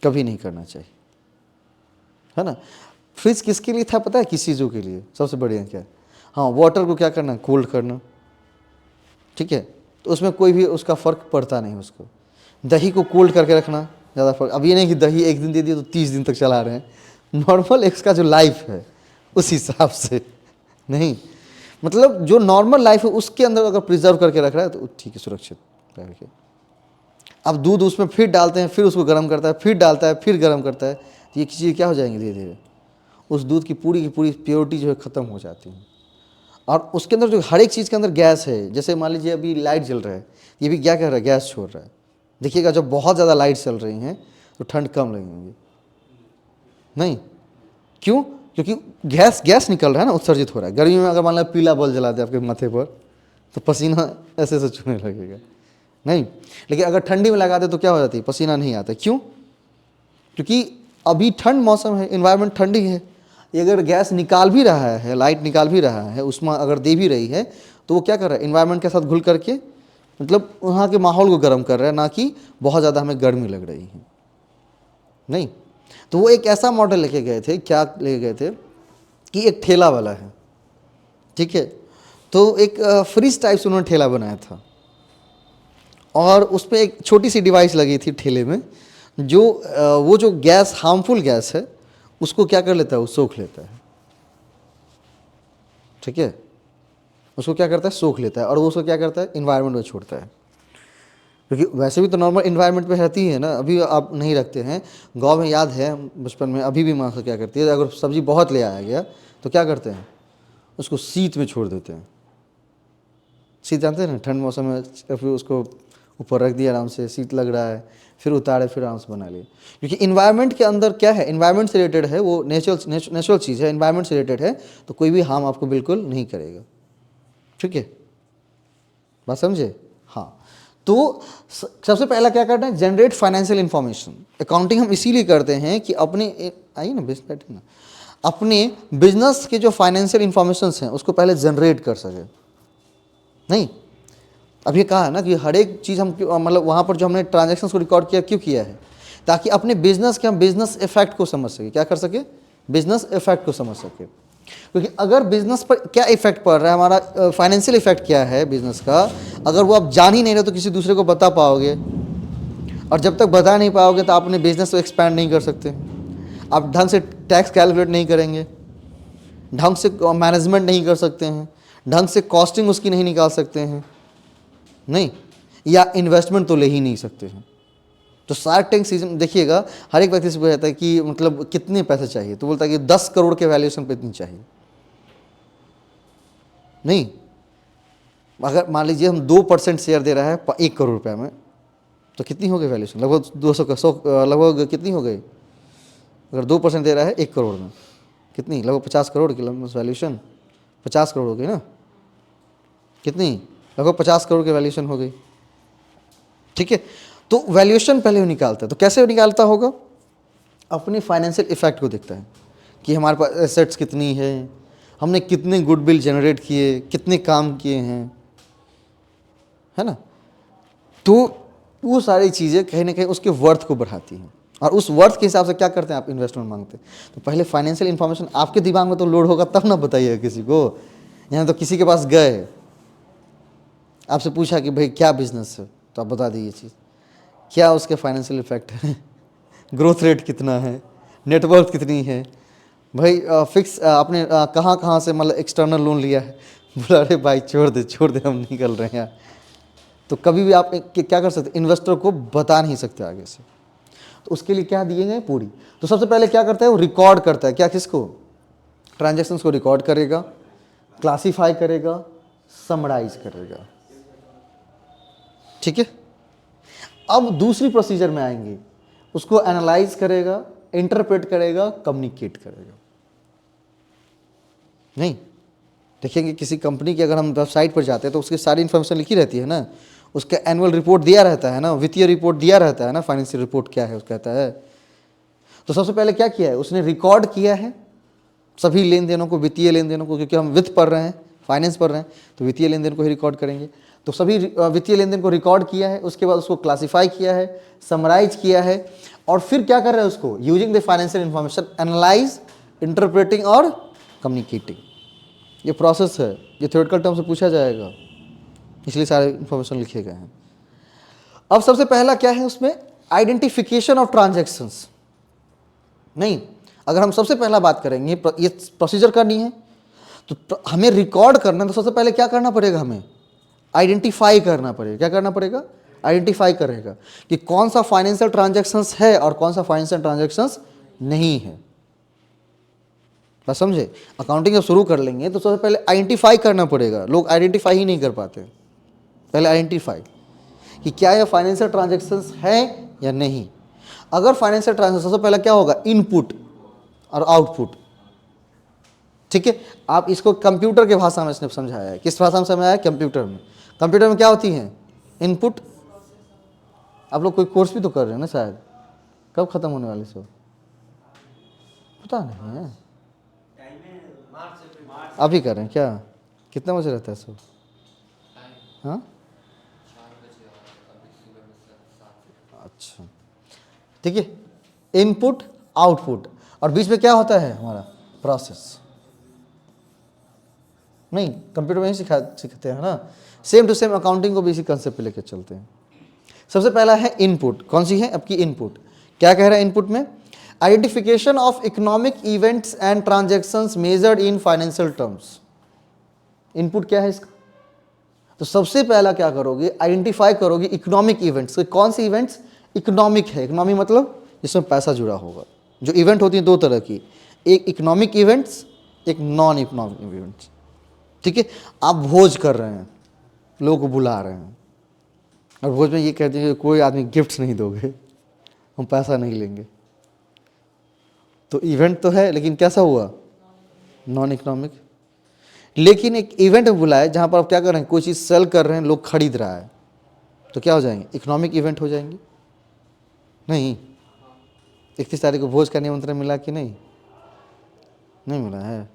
कभी नहीं करना चाहिए, है ना। फ्रिज किसके लिए था पता है? किस चीज़ों के लिए, सबसे बढ़िया क्या है, हाँ, वाटर को क्या करना, कोल्ड करना, ठीक है, तो उसमें कोई भी उसका फ़र्क पड़ता नहीं उसको। दही को कोल्ड करके रखना ज़्यादा फर्क। अब ये नहीं कि दही एक दिन दे दिया तो 30 दिन तक चला रहे हैं, नॉर्मल इसका जो लाइफ है उस हिसाब से नहीं, मतलब जो नॉर्मल लाइफ है उसके अंदर अगर प्रिजर्व करके रख रहा है तो ठीक है, सुरक्षित रह के। अब दूध उसमें फिर डालते हैं, फिर उसको गर्म करता है, फिर डालता है, फिर गर्म करता है, तो ये चीज़ें क्या हो जाएंगी धीरे धीरे, उस दूध की पूरी प्योरिटी जो है ख़त्म हो जाती है। और उसके अंदर जो हर एक चीज़ के अंदर गैस है, जैसे मान लीजिए अभी लाइट जल रहा है, ये भी क्या कर रहा है, गैस छोड़ रहा है। देखिएगा जब बहुत ज़्यादा लाइट चल रही हैं तो ठंड कम लगेगी, नहीं क्यों, क्योंकि गैस निकल रहा है ना, उत्सर्जित हो रहा है। गर्मी में अगर मान लो पीला बल्ब जला दे आपके माथे पर तो पसीना ऐसे ऐसे छूने लगेगा, नहीं। लेकिन अगर ठंडी में लगा दे तो क्या हो जाती है, पसीना नहीं आता। क्यों, क्योंकि अभी ठंड मौसम है, इन्वायरमेंट ठंडी है। ये अगर गैस निकाल भी रहा है, लाइट निकाल भी रहा है, उसमें अगर दे भी रही है, तो वो क्या कर रहा है, इन्वायरमेंट के साथ घुल करके मतलब वहाँ के माहौल को गर्म कर रहा है, ना कि बहुत ज़्यादा हमें गर्मी लग रही है, नहीं। तो वो एक ऐसा मॉडल लेके गए थे, क्या लेके गए थे कि एक ठेला वाला है, ठीक है, तो एक फ्रिज टाइप से उन्होंने ठेला बनाया था, और उस पर एक छोटी सी डिवाइस लगी थी ठेले में, जो वो जो गैस, हार्मफुल गैस है, उसको क्या कर लेता है, वो सोख लेता है, ठीक है, उसको क्या करता है, सोख लेता है, और वो उसको क्या करता है, इन्वायरमेंट में छोड़ता है। क्योंकि वैसे भी तो नॉर्मल इन्वायरमेंट में रहती है ना, अभी आप नहीं रखते हैं, गांव में याद है बचपन में, अभी भी माँ से क्या करती है, अगर सब्जी बहुत ले आया गया तो क्या करते हैं, उसको शीत में छोड़ देते हैं। शीत जानते हैं ना, ठंड मौसम में फिर उसको ऊपर रख दिया, आराम से शीत लग रहा है, फिर उतारे, फिर आराम से बना लिए। क्योंकि इन्वायरमेंट के अंदर क्या है, इन्वायरमेंट से रिलेटेड है, वो नेचुरल चीज़ है, इन्वायरमेंट से रिलेटेड है, तो कोई भी हार्म आपको बिल्कुल नहीं करेगा, ठीक है, बात समझे। हाँ, तो सबसे पहला क्या करना है, जनरेट फाइनेंशियल इंफॉर्मेशन। अकाउंटिंग हम इसीलिए करते हैं कि अपने, आइए ना बैठे ना, अपने बिजनेस के जो फाइनेंशियल इंफॉर्मेशन हैं उसको पहले जनरेट कर सके, नहीं। अब ये कहा है ना कि हर एक चीज़ हम मतलब वहाँ पर जो हमने ट्रांजैक्शंस को रिकॉर्ड किया, क्यों किया है, ताकि अपने बिजनेस के हम बिजनेस इफेक्ट को समझ सके, क्या कर सके, बिजनेस इफेक्ट को समझ सके। क्योंकि अगर बिजनेस पर क्या इफेक्ट पड़ रहा है, हमारा फाइनेंशियल इफेक्ट क्या है बिजनेस का, अगर वो आप जान ही नहीं रहे तो किसी दूसरे को बता पाओगे, और जब तक बता नहीं पाओगे तो आप अपने बिजनेस को एक्सपैंड नहीं कर सकते, आप ढंग से टैक्स कैलकुलेट नहीं करेंगे, ढंग से मैनेजमेंट नहीं कर सकते हैं, ढंग से कॉस्टिंग उसकी नहीं निकाल सकते हैं, नहीं, या इन्वेस्टमेंट तो ले ही नहीं सकते हैं। तो शार्क टैंक सीजन देखिएगा, हर एक व्यक्ति से पूछा जाता है कि मतलब कितने पैसे चाहिए, तो बोलता है कि 10 करोड़ के वैल्यूएशन पे इतनी चाहिए, नहीं। अगर मान लीजिए हम 2% शेयर दे रहा है 1 करोड़ रुपये में, तो कितनी हो गई वैल्यूएशन, लगभग 200 का 100 लगभग कितनी हो गई, अगर 2% दे रहा है 1 करोड़ में, कितनी, लगभग 50 करोड़ की वैल्यूएशन, 50 करोड़ हो गई ना, कितनी, लगभग 50 करोड़ की वैल्यूएशन हो गई, ठीक है। तो वैल्यूएशन पहले वो निकालता है, तो कैसे वो निकालता होगा, अपने फाइनेंशियल इफेक्ट को देखता है कि हमारे पास एसेट्स कितनी है, हमने कितने गुडविल जनरेट किए, कितने काम किए हैं, है ना। तो वो सारी चीज़ें कहीं ना कहीं उसके वर्थ को बढ़ाती हैं, और उस वर्थ के हिसाब से क्या करते हैं, आप इन्वेस्टमेंट मांगते हैं। तो पहले फाइनेंशियल इन्फॉर्मेशन आपके दिमाग में तो लोड होगा, तब ना बताइए किसी को। यहाँ तो किसी के पास गए, आपसे पूछा कि भाई क्या बिजनेस है, तो आप बता दीजिए चीज़, क्या उसके फाइनेंशियल इफेक्ट है, ग्रोथ रेट कितना है, नेटवर्थ कितनी है, भाई फिक्स आपने कहाँ कहाँ से मतलब एक्सटर्नल लोन लिया है, बोला अरे भाई छोड़ दे हम निकल रहे हैं यार। तो कभी भी आप क्या कर सकते, इन्वेस्टर को बता नहीं सकते आगे से, तो उसके लिए क्या दिए गए पूरी। तो सबसे पहले क्या करता है, वो रिकॉर्ड करता है, क्या, किसको, ट्रांजैक्शंस को रिकॉर्ड करेगा, क्लासीफाई करेगा, समराइज करेगा, ठीक है। अब दूसरी प्रोसीजर में आएंगे, उसको एनालाइज करेगा, इंटरप्रेट करेगा, कम्युनिकेट करेगा, नहीं। देखेंगे किसी कंपनी की अगर हम वेबसाइट पर जाते हैं तो उसकी सारी इन्फॉर्मेशन लिखी रहती है ना, उसका एनुअल रिपोर्ट दिया रहता है ना, वित्तीय रिपोर्ट दिया रहता है ना, फाइनेंशियल रिपोर्ट क्या है उसका कहता है। तो सबसे पहले क्या किया है, उसने रिकॉर्ड किया है सभी लेन देनों को, वित्तीय लेन देनों को, क्योंकि हम वित्त पढ़ रहे हैं, फाइनेंस पढ़ रहे हैं, तो वित्तीय लेन देन को ही रिकॉर्ड करेंगे। तो सभी वित्तीय लेन देन को रिकॉर्ड किया है, उसके बाद उसको क्लासीफाई किया है, समराइज किया है, और फिर क्या कर रहे हैं उसको, using the financial information, analyse, interpreting और कम्युनिकेटिंग। ये प्रोसेस है, ये थ्योरेटिकल टर्म से पूछा जाएगा, इसलिए सारे इंफॉर्मेशन लिखे गए हैं। अब सबसे पहला क्या है उसमें, आइडेंटिफिकेशन ऑफ ट्रांजैक्शंस, नहीं। अगर हम सबसे पहला बात करेंगे, ये प्रोसीजर करनी है, तो हमें रिकॉर्ड करना है, तो सबसे पहले क्या करना पड़ेगा, हमें आइडेंटिफाई करना पड़ेगा। क्या करना पड़ेगा, आइडेंटिफाई करेगा कि कौन सा फाइनेंशियल ट्रांजैक्शंस है और कौन सा फाइनेंशियल ट्रांजैक्शंस नहीं है। बस समझे, अकाउंटिंग जब शुरू कर लेंगे तो सबसे पहले आइडेंटिफाई करना पड़ेगा। लोग आइडेंटिफाई ही नहीं कर पाते। पहले आइडेंटिफाई कि क्या यह फाइनेंशियल ट्रांजैक्शंस है या नहीं। अगर फाइनेंशियल ट्रांजैक्शन, सबसे पहले क्या होगा, इनपुट और आउटपुट। ठीक है, आप इसको कंप्यूटर के भाषा में इसने समझाया है। किस भाषा में समझाया है? कंप्यूटर में। कंप्यूटर में क्या होती है? इनपुट। आप लोग कोई कोर्स भी तो कर रहे हैं ना शायद, कब खत्म होने वाली सो पता नहीं है, अभी कर रहे हैं क्या? कितना बजे रहता है सब? हाँ, अच्छा ठीक है। इनपुट आउटपुट, और बीच में क्या होता है हमारा? प्रोसेस। नहीं, कंप्यूटर में ही सिखाते हैं ना। सेम टू सेम अकाउंटिंग को भी इसी कंसेप्ट पे लेकर चलते हैं। सबसे पहला है इनपुट। कौन सी है आपकी इनपुट? क्या कह रहा है इनपुट में? Identification of economic events and transactions measured in financial terms. Input क्या है इसका? तो सबसे पहला क्या करोगे, आइडेंटिफाई करोगे इकोनॉमिक इवेंट्स। कौन सी इवेंट्स? इकोनॉमिक है। इकोनॉमिक मतलब जिसमें पैसा जुड़ा होगा। जो इवेंट होती है दो तरह की, एक इकोनॉमिक इवेंट्स, एक नॉन इकोनॉमिक इवेंट्स। ठीक है, आप भोज कर रहे हैं, लोगों को बुला रहे हैं, और भोज में ये कहते हैं कि कोई आदमी गिफ्ट नहीं दोगे, हम पैसा नहीं लेंगे। तो इवेंट तो है, लेकिन कैसा हुआ? Non economic. लेकिन एक इवेंट में बुलाए जहाँ पर आप क्या कर रहे हैं, कोई चीज़ सेल कर रहे हैं, लोग खरीद रहा है, तो क्या हो जाएंगे? इकोनॉमिक इवेंट हो जाएंगे। नहीं, 31 तारीख को भोज का निमंत्रण मिला कि नहीं? नहीं मिला है।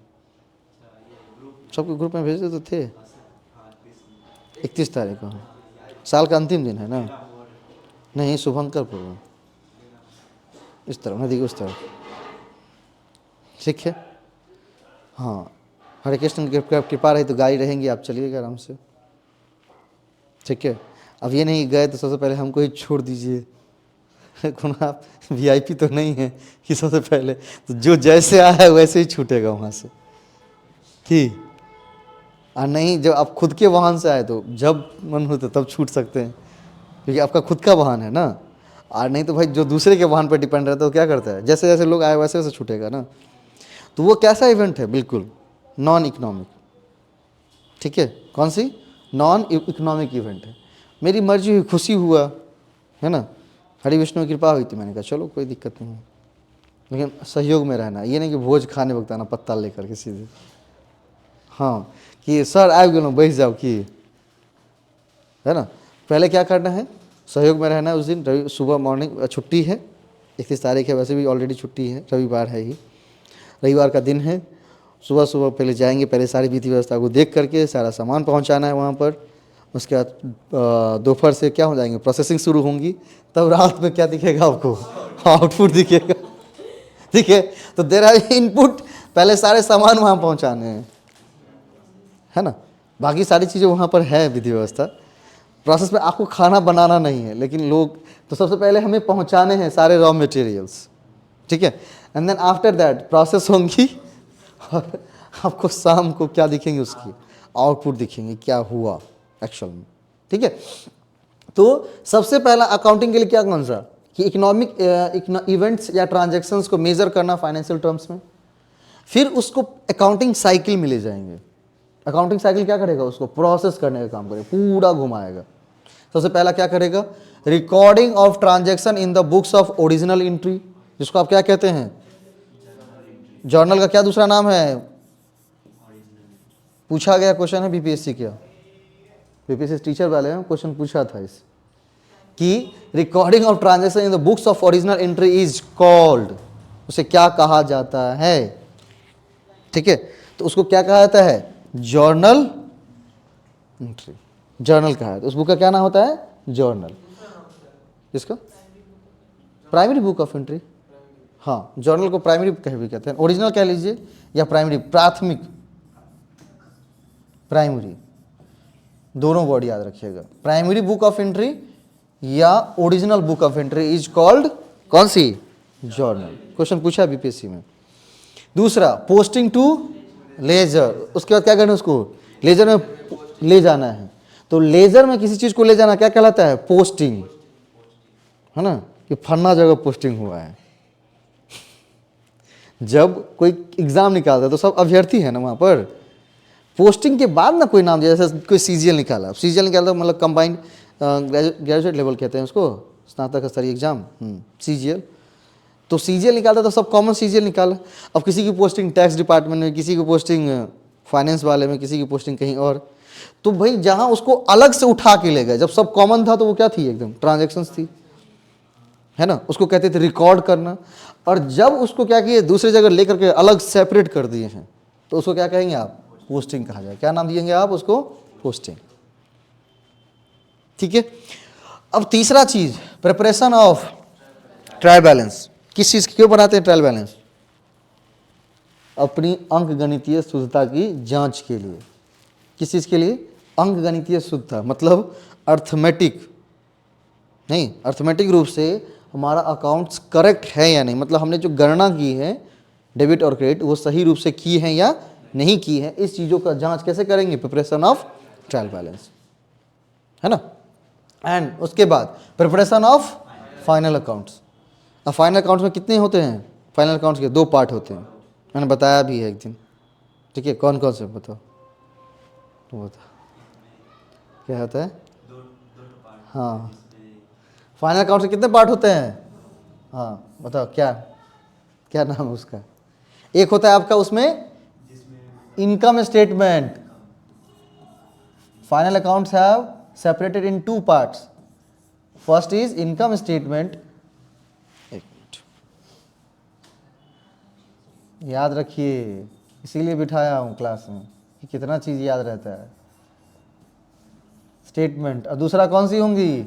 सबके ग्रुप में भेजते तो थे। 31 तारीख को साल का अंतिम दिन है ना? नहीं, शुभंकर पूर्व, इस तरफ नदी उस तरफ। ठीक है, हाँ, हरे कृष्ण की कृपा रही तो गाड़ी रहेंगी, आप चलिएगा आराम से। ठीक है, अब ये नहीं गए तो सबसे पहले हमको ही छोड़ दीजिए। कौन, आप वीआईपी तो नहीं है कि सबसे पहले तो जो जैसे आया है वैसे ही छूटेगा वहाँ से कि, और नहीं जब आप खुद के वाहन से आए तो जब मन हो तो तब छूट सकते हैं, क्योंकि आपका खुद का वाहन है ना। और नहीं तो भाई जो दूसरे के वाहन पर डिपेंड रहता है वो क्या करता है, जैसे जैसे लोग आए वैसे वैसे छूटेगा ना। तो वो कैसा इवेंट है? बिल्कुल नॉन इकोनॉमिक। ठीक है, कौन सी? नॉन इकोनॉमिक इवेंट है। मेरी मर्जी हुई, खुशी हुआ, है ना, हरि विष्णु की कृपा हुई थी, मैंने कहा चलो कोई दिक्कत नहीं है, लेकिन सहयोग में रहना। ये नहीं कि भोज खाने वक्त आना पत्ता लेकर के सीधे, हाँ कि सर आ गए बैठ जाओ कि, है ना। पहले क्या करना है? सहयोग में रहना है। उस दिन रवि सुबह मॉर्निंग छुट्टी है, 31 तारीख है, वैसे भी ऑलरेडी छुट्टी है, रविवार है ही, रविवार का दिन है। सुबह सुबह पहले जाएंगे, पहले सारी विधि व्यवस्था को देख करके सारा सामान पहुंचाना है वहाँ पर। उसके बाद दोपहर से क्या हो जाएंगे, प्रोसेसिंग शुरू होंगी, तब रात में क्या दिखेगा आपको? आउटपुट दिखेगा। ठीक है, तो देयर आर इनपुट, पहले सारे सामान वहाँ पहुँचाने हैं, है ना, बाकी सारी चीज़ें वहाँ पर है विधि व्यवस्था। प्रोसेस में आपको खाना बनाना नहीं है, लेकिन लोग तो सबसे पहले हमें पहुँचाने हैं सारे रॉ मटेरियल्स। ठीक है, and then after that process होंगी, और आपको शाम को क्या दिखेंगे? उसकी आउटपुट दिखेंगे, क्या हुआ एक्चुअल में। ठीक है, तो सबसे पहला अकाउंटिंग के लिए क्या कौन सा कि इकोनॉमिक इवेंट्स या ट्रांजैक्शंस को मेजर करना फाइनेंशियल टर्म्स में। फिर उसको अकाउंटिंग साइकिल में ले जाएंगे। अकाउंटिंग साइकिल क्या करेगा? उसको प्रोसेस करने का काम करेगा, पूरा घुमाएगा। सबसे पहला क्या करेगा? Recording of transaction in the books of original entry, जिसको आप क्या कहते हैं? जर्नल का क्या दूसरा नाम है? पूछा गया क्वेश्चन है बीपीएससी का, बीपीएससी टीचर वाले हैं, क्वेश्चन पूछा था इस कि recording of transaction in the books of original entry is called, उसे क्या कहा जाता है? ठीक है, तो उसको क्या कहा जाता है? Journal entry. जर्नल कहा है, तो उस बुक का क्या नाम होता है? जर्नल। किसका? Primary book of entry. हाँ, जर्नल को प्राइमरी कह भी कहते हैं, ओरिजिनल कह लीजिए या प्राइमरी, प्राथमिक प्राइमरी, दोनों वर्ड याद रखिएगा। प्राइमरी बुक ऑफ एंट्री या original book of entry is called कौन सी? जर्नल। क्वेश्चन पूछा है बीपीएससी में। दूसरा, पोस्टिंग टू लेजर, उसके बाद क्या करना है? उसको लेजर में ले जाना है। तो लेजर में किसी चीज को ले जाना क्या कहलाता है? पोस्टिंग, है ना, कि फन्ना जगह पोस्टिंग हुआ है। जब कोई एग्जाम निकालता है तो सब अभ्यर्थी है ना वहां पर, पोस्टिंग के बाद ना कोई नाम, जैसे कोई सीजीएल निकाला, सीजीएल निकाला मतलब कंबाइंड ग्रेजुएट लेवल कहते हैं उसको, स्नातक स्तरीय एग्जाम, सीजीएल। तो सीजीएल निकालता तो सब कॉमन सीजीएल निकाला। अब किसी की पोस्टिंग टैक्स डिपार्टमेंट में, किसी की पोस्टिंग फाइनेंस वाले में, किसी की पोस्टिंग कहीं और, तो भाई जहां उसको अलग से उठा के ले गए, जब सब कॉमन था तो वो क्या थी? एकदम ट्रांजैक्शंस थी, है ना, उसको कहते थे रिकॉर्ड करना। और जब उसको क्या किए, दूसरी जगह लेकर के अलग सेपरेट कर दिए हैं, तो उसको क्या कहेंगे आप? पोस्टिंग कहा जाए। क्या नाम दिएंगे आप उसको? पोस्टिंग। ठीक है। अब तीसरा चीज, प्रिपरेशन ऑफ ट्रायल बैलेंस। किस चीज की क्यों बनाते हैं ट्रायल बैलेंस? अपनी अंकगणितीय शुद्धता की जांच के लिए। किस चीज के लिए? अंकगणितीय शुद्धता, मतलब अर्थमेटिक, नहीं, अर्थमेटिक रूप से हमारा अकाउंट्स करेक्ट है या नहीं, मतलब हमने जो गणना की है डेबिट और क्रेडिट वो सही रूप से की है या नहीं की है, इस चीज़ों का जांच कैसे करेंगे? प्रिपरेशन ऑफ ट्रायल बैलेंस, है ना। एंड उसके बाद प्रिपरेशन ऑफ फाइनल अकाउंट्स। अब फाइनल अकाउंट्स में कितने होते हैं? फाइनल अकाउंट्स के 2 पार्ट होते हैं, मैंने बताया भी है एक दिन। ठीक है, कौन कौन से बताओ? तो बता क्या होता है? हाँ, फाइनल अकाउंट के कितने पार्ट होते हैं? हाँ बताओ, क्या क्या नाम है उसका? एक होता है आपका उसमें income statement. Final accounts have separated in 2 parts. First is income statement, एक मिनट याद रखिए, इसीलिए बिठाया हूं क्लास में कि कितना चीज याद रहता है। स्टेटमेंट, और दूसरा कौन सी होंगी?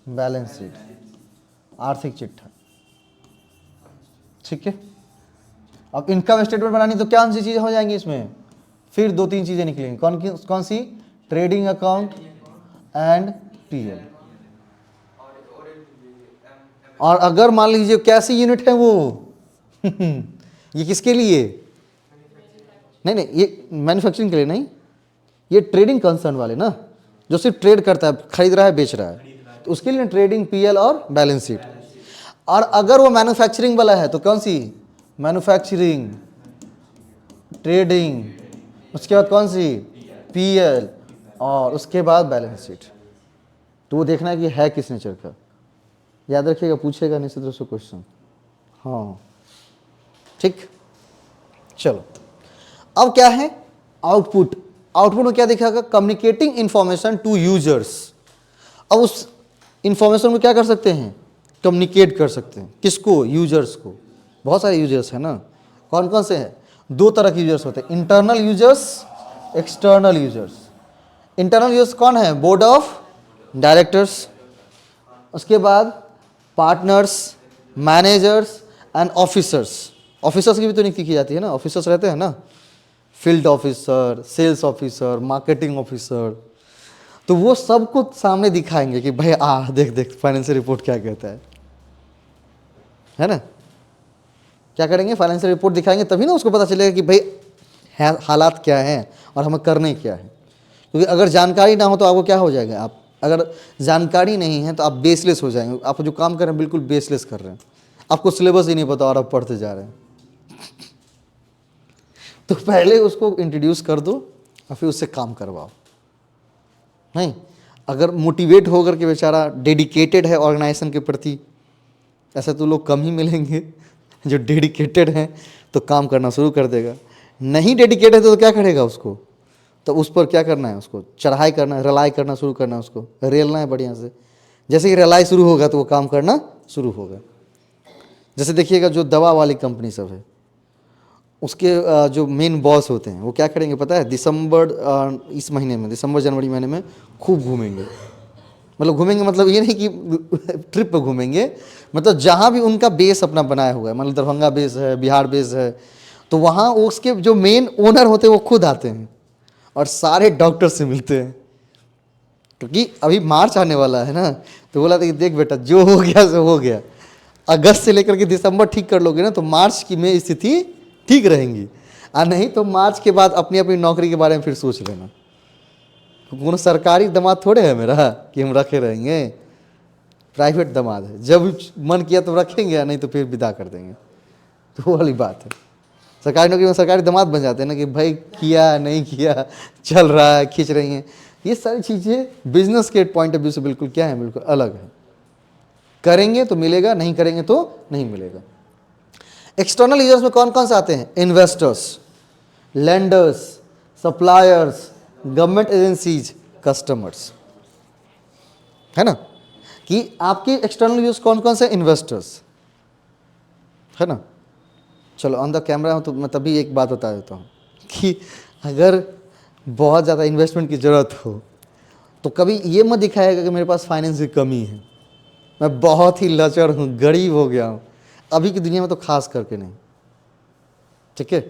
बैलेंस शीट, आर्थिक चिट्ठा। ठीक है। अब इनकम स्टेटमेंट बनानी तो कौन सी चीजें हो जाएंगी इसमें? फिर 2-3 चीजें निकलेंगी। कौन सी? Trading account and P L. और अगर मान लीजिए कैसी यूनिट है वो ये किसके लिए? नहीं, ये मैन्युफैक्चरिंग के लिए नहीं, ये ट्रेडिंग कंसर्न वाले ना, जो सिर्फ ट्रेड करता है, खरीद रहा है बेच रहा है, तो उसके लिए ट्रेडिंग, पीएल और बैलेंस शीट। और अगर वो मैन्युफैक्चरिंग वाला है तो कौन सी? मैन्युफैक्चरिंग, ट्रेडिंग, उसके बाद कौन सी? पीएल, और उसके बाद बैलेंस शीट। तो वो देखना है कि है किस नेचर का। याद रखिएगा, पूछेगा निश्चित रूप से क्वेश्चन। हाँ ठीक, चलो अब क्या है? आउटपुट। आउटपुट में क्या दिखाएगा? Communicating information to users. अब उस इंफॉर्मेशन को क्या कर सकते हैं? कम्युनिकेट कर सकते हैं। किसको? यूजर्स को। बहुत सारे यूजर्स हैं ना, कौन कौन से हैं? 2 तरह के यूजर्स होते हैं, internal users, external users. Internal users कौन है? बोर्ड ऑफ डायरेक्टर्स, उसके बाद partners, managers and officers. Officers की भी तो नियुक्ति की जाती है ना, ऑफिसर्स रहते हैं ना, field officer, sales officer, marketing officer. तो वो सबको सामने दिखाएंगे कि भाई देख देख फाइनेंशियल रिपोर्ट क्या कहता है ना। क्या करेंगे? फाइनेंशियल रिपोर्ट दिखाएंगे, तभी ना उसको पता चलेगा कि भाई हालात क्या हैं और हमें करने क्या है। क्योंकि अगर जानकारी ना हो तो आपको क्या हो जाएगा? आप अगर जानकारी नहीं है तो आप बेसलेस हो जाएंगे। आप जो काम कर रहे हैं बिल्कुल बेसलेस कर रहे हैं, आपको सिलेबस ही नहीं पता और आप पढ़ते जा रहे हैं। तो पहले उसको इंट्रोड्यूस कर दो और फिर उससे काम करवाओ। नहीं, अगर मोटिवेट होकर के बेचारा डेडिकेटेड है ऑर्गेनाइजेशन के प्रति, ऐसे तो लोग कम ही मिलेंगे। जो डेडिकेटेड हैं तो काम करना शुरू कर देगा, नहीं डेडिकेटेड है तो क्या करेगा? उसको तो उस पर क्या करना है? उसको चढ़ाई करना है, रिलाई करना शुरू करना है, उसको रेलना है बढ़िया से। जैसे ही रिलाई शुरू होगा तो वो काम करना शुरू होगा। जैसे देखिएगा जो दवा वाली कंपनी सब है, उसके जो मेन बॉस होते हैं वो क्या करेंगे पता है? इस महीने में, दिसंबर जनवरी महीने में खूब घूमेंगे। मतलब घूमेंगे मतलब ये नहीं कि ट्रिप पे घूमेंगे, मतलब जहाँ भी उनका बेस अपना बनाया हुआ है, मतलब दरभंगा बेस है, बिहार बेस है, तो वहाँ उसके जो मेन ओनर होते हैं वो खुद आते हैं और सारे डॉक्टर से मिलते हैं। क्योंकि अभी मार्च आने वाला है ना, तो बोला था कि देख बेटा जो हो गया सो हो गया, अगस्त से लेकर के दिसंबर ठीक कर लोगे ना तो मार्च की में स्थिति ठीक रहेंगी, और नहीं तो मार्च के बाद अपनी अपनी नौकरी के बारे में फिर सोच लेना। कोनो सरकारी दामाद थोड़े है मेरा कि हम रखे रहेंगे, प्राइवेट दामाद है, जब मन किया तो रखेंगे या नहीं तो फिर विदा कर देंगे। तो वो वाली बात है। सरकारी नौकरी में सरकारी दामाद बन जाते हैं ना कि भाई किया नहीं किया, चल रहा है, खींच रही हैं। ये सारी चीज़ें बिजनेस के पॉइंट ऑफ व्यू से बिल्कुल क्या है, बिल्कुल अलग है। करेंगे तो मिलेगा, नहीं करेंगे तो नहीं मिलेगा। एक्सटर्नल यूजर्स में कौन कौन से आते हैं? Investors, lenders, suppliers, government agencies, customers, है ना। कि आपके एक्सटर्नल यूजर्स कौन कौन से? इन्वेस्टर्स, है ना। चलो ऑन द कैमरा तो मैं तभी एक बात बता देता हूँ कि अगर बहुत ज़्यादा इन्वेस्टमेंट की ज़रूरत हो तो कभी ये मत दिखाएगा कि मेरे पास फाइनेंस की कमी है, मैं बहुत ही लचर हूँ, गरीब हो गया हूँ। अभी की दुनिया में तो खास करके नहीं, ठीक है।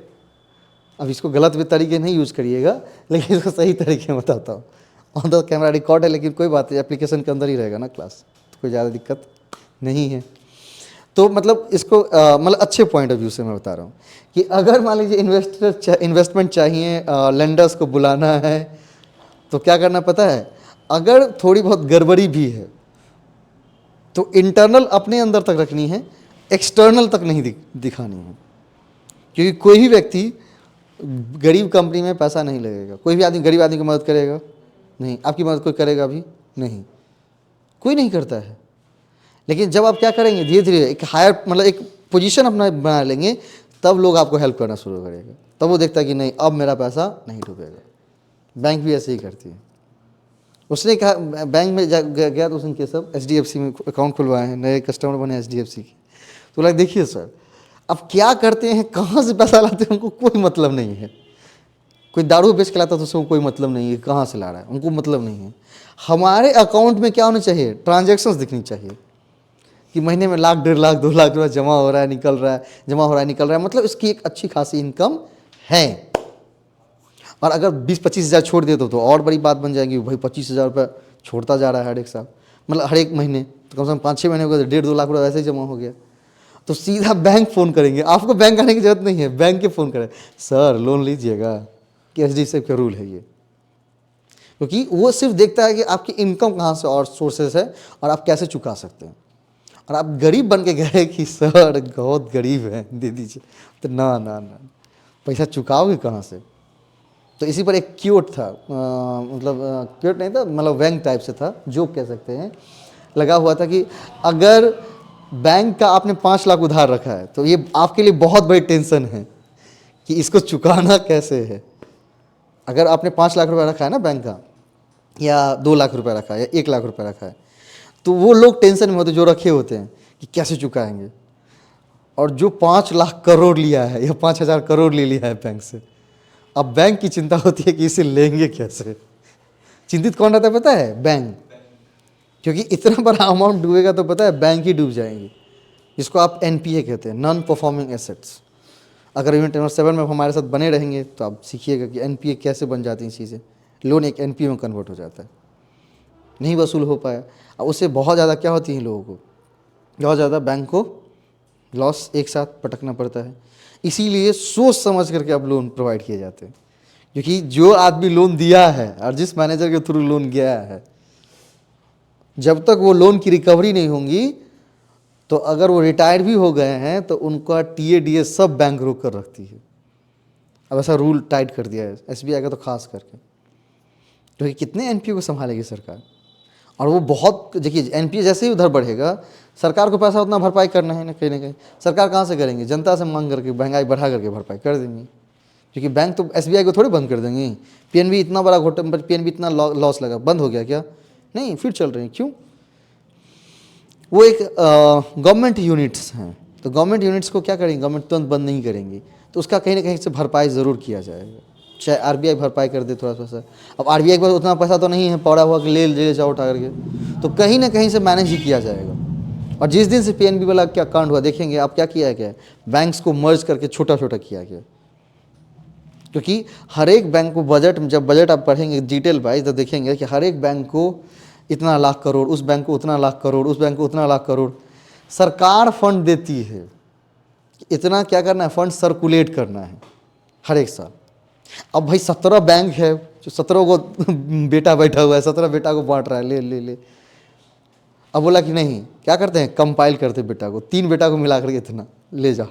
अब इसको गलत भी तरीके नहीं यूज़ करिएगा, लेकिन इसको सही तरीके में बताता हूँ। ऑन द कैमरा रिकॉर्ड है, लेकिन कोई बात नहीं, एप्लीकेशन के अंदर ही रहेगा ना क्लास, तो कोई ज़्यादा दिक्कत नहीं है। तो मतलब इसको मतलब अच्छे पॉइंट ऑफ व्यू से मैं बता रहा हूँ कि अगर मान लीजिए इन्वेस्टमेंट चाहिए, लेंडर्स को बुलाना है, तो क्या करना पता है? अगर थोड़ी बहुत गड़बड़ी भी है तो इंटरनल अपने अंदर तक रखनी है, एक्सटर्नल तक नहीं दिखानी है। क्योंकि कोई भी व्यक्ति गरीब कंपनी में पैसा नहीं लगेगा, कोई भी आदमी गरीब आदमी की मदद करेगा नहीं, आपकी मदद कोई करेगा भी नहीं, कोई नहीं करता है। लेकिन जब आप क्या करेंगे, धीरे धीरे एक हायर मतलब एक पोजीशन अपना बना लेंगे, तब लोग आपको हेल्प करना शुरू करेगा। तब वो देखता है कि नहीं, अब मेरा पैसा नहीं डूबेगा। बैंक भी ऐसे ही करती है। उसने कहा, बैंक में गया तो उसने सब HDFC में अकाउंट खुलवाए हैं, नए कस्टमर बने HDFC के। तो लगा देखिए सर, अब क्या करते हैं, कहाँ से पैसा लाते हैं, उनको कोई मतलब नहीं है। कोई दारू बेच के लाता तो उसको कोई मतलब नहीं है कहाँ से ला रहा है, उनको मतलब नहीं है। हमारे अकाउंट में क्या होना चाहिए? ट्रांजैक्शंस दिखनी चाहिए कि महीने में 1 लाख 1.5 लाख 2 लाख रुपये जमा हो रहा है, निकल रहा है, जमा हो रहा है, निकल रहा है, मतलब इसकी एक अच्छी खासी इनकम है। और अगर 20-25 हज़ार छोड़ दे तो और बड़ी बात बन जाएगी, भाई 25 हज़ार रुपये छोड़ता जा रहा है हर एक साल, मतलब हर एक महीने, तो कम से कम 5-6 महीने हो गए तो 1.5-2 लाख रुपये वैसे ही जमा हो गया। तो सीधा बैंक फ़ोन करेंगे, आपको बैंक आने की जरूरत नहीं है, बैंक के फ़ोन करें, सर लोन लीजिएगा, कि HDFC का रूल है ये। क्योंकि वो सिर्फ देखता है कि आपकी इनकम कहाँ से और सोर्सेस है और आप कैसे चुका सकते हैं। और आप गरीब बन के गए कि सर बहुत गरीब है, दे दीजिए, तो ना ना ना, पैसा चुकाओगे कहाँ से? तो इसी पर एक क्यूट था, मतलब क्यूट नहीं था, मतलब व्यंग टाइप से था, जोक कह सकते हैं, लगा हुआ था कि अगर बैंक का आपने 5 लाख उधार रखा है तो ये आपके लिए बहुत बड़ी टेंशन है कि इसको चुकाना कैसे है। अगर आपने 5 लाख रुपए रखा है ना बैंक का, या 2 लाख रुपए रखा है, या 1 लाख रुपए रखा है, तो वो लोग टेंशन में होते जो रखे होते हैं कि कैसे चुकाएंगे। और जो 5 लाख करोड़ लिया है या 5,000 करोड़ ले लिया है बैंक से, अब बैंक की चिंता होती है कि इसे लेंगे कैसे। चिंतित कौन रहता है पता है? बैंक। क्योंकि इतना बड़ा अमाउंट डूबेगा तो पता है बैंक ही डूब जाएंगी, जिसको आप NPA कहते हैं, नॉन परफॉर्मिंग एसेट्स। अगर यूनिट नंबर 7 में हमारे साथ बने रहेंगे तो आप सीखिएगा कि NPA कैसे बन जाती हैं चीज़ें। लोन एक NPA में कन्वर्ट हो जाता है, नहीं वसूल हो पाया, और उससे बहुत ज़्यादा क्या होती है लोगों को, बहुत ज़्यादा बैंक को लॉस एक साथ पटकना पड़ता है। इसीलिए सोच समझ करके अब लोन प्रोवाइड किए जाते हैं। क्योंकि जो आदमी लोन दिया है और जिस मैनेजर के थ्रू लोन गया है, जब तक वो लोन की रिकवरी नहीं होंगी, तो अगर वो रिटायर भी हो गए हैं तो उनका TADS सब बैंक रोक कर रखती है। अब ऐसा रूल टाइट कर दिया है SBI का तो खास करके, क्योंकि कितने NPA को संभालेगी सरकार। और वो बहुत, देखिए NPA जैसे ही उधर बढ़ेगा, सरकार को पैसा उतना भरपाई करना है ना कहीं, सरकार कहाँ से करेंगे? जनता से मांग करके, महंगाई बढ़ा करके भरपाई कर देंगी। क्योंकि बैंक तो SBI को थोड़ी बंद कर देंगे। PNB इतना बड़ा घोटाला, PNB इतना लॉस लगा, बंद हो गया क्या? नहीं, फिर चल रही है। क्यों? वो एक गवर्नमेंट यूनिट्स हैं, तो गवर्नमेंट यूनिट्स को क्या करेंगे? गवर्नमेंट तुरंत बंद नहीं करेंगी, तो उसका कहीं ना कहीं से भरपाई ज़रूर किया जाएगा, चाहे RBI भरपाई कर दे थोड़ा सा। अब RBI के पास उतना पैसा तो नहीं है पड़ा हुआ कि ले जाओ उठा करके, तो कहीं ना कहीं से मैनेज ही किया जाएगा। और जिस दिन से PNB वाला क्या कांड हुआ देखेंगे आप, क्या किया गया है? बैंक्स को मर्ज करके छोटा छोटा किया गया। क्योंकि हर एक बैंक को बजट, जब बजट आप पढ़ेंगे डिटेल वाइज तो देखेंगे कि हर एक बैंक को इतना लाख करोड़, उस बैंक को उतना लाख करोड़, उस बैंक को उतना लाख करोड़ सरकार फंड देती है। इतना क्या करना है? फंड सर्कुलेट करना है हर एक साल। अब भाई 17 बैंक है, जो 17 को बेटा बैठा हुआ है, 17 बेटा को बांट रहा है, ले ले ले। अब बोला कि नहीं, क्या करते हैं, कंपाइल करते बेटा को, 3 बेटा को मिला करके इतना ले जा।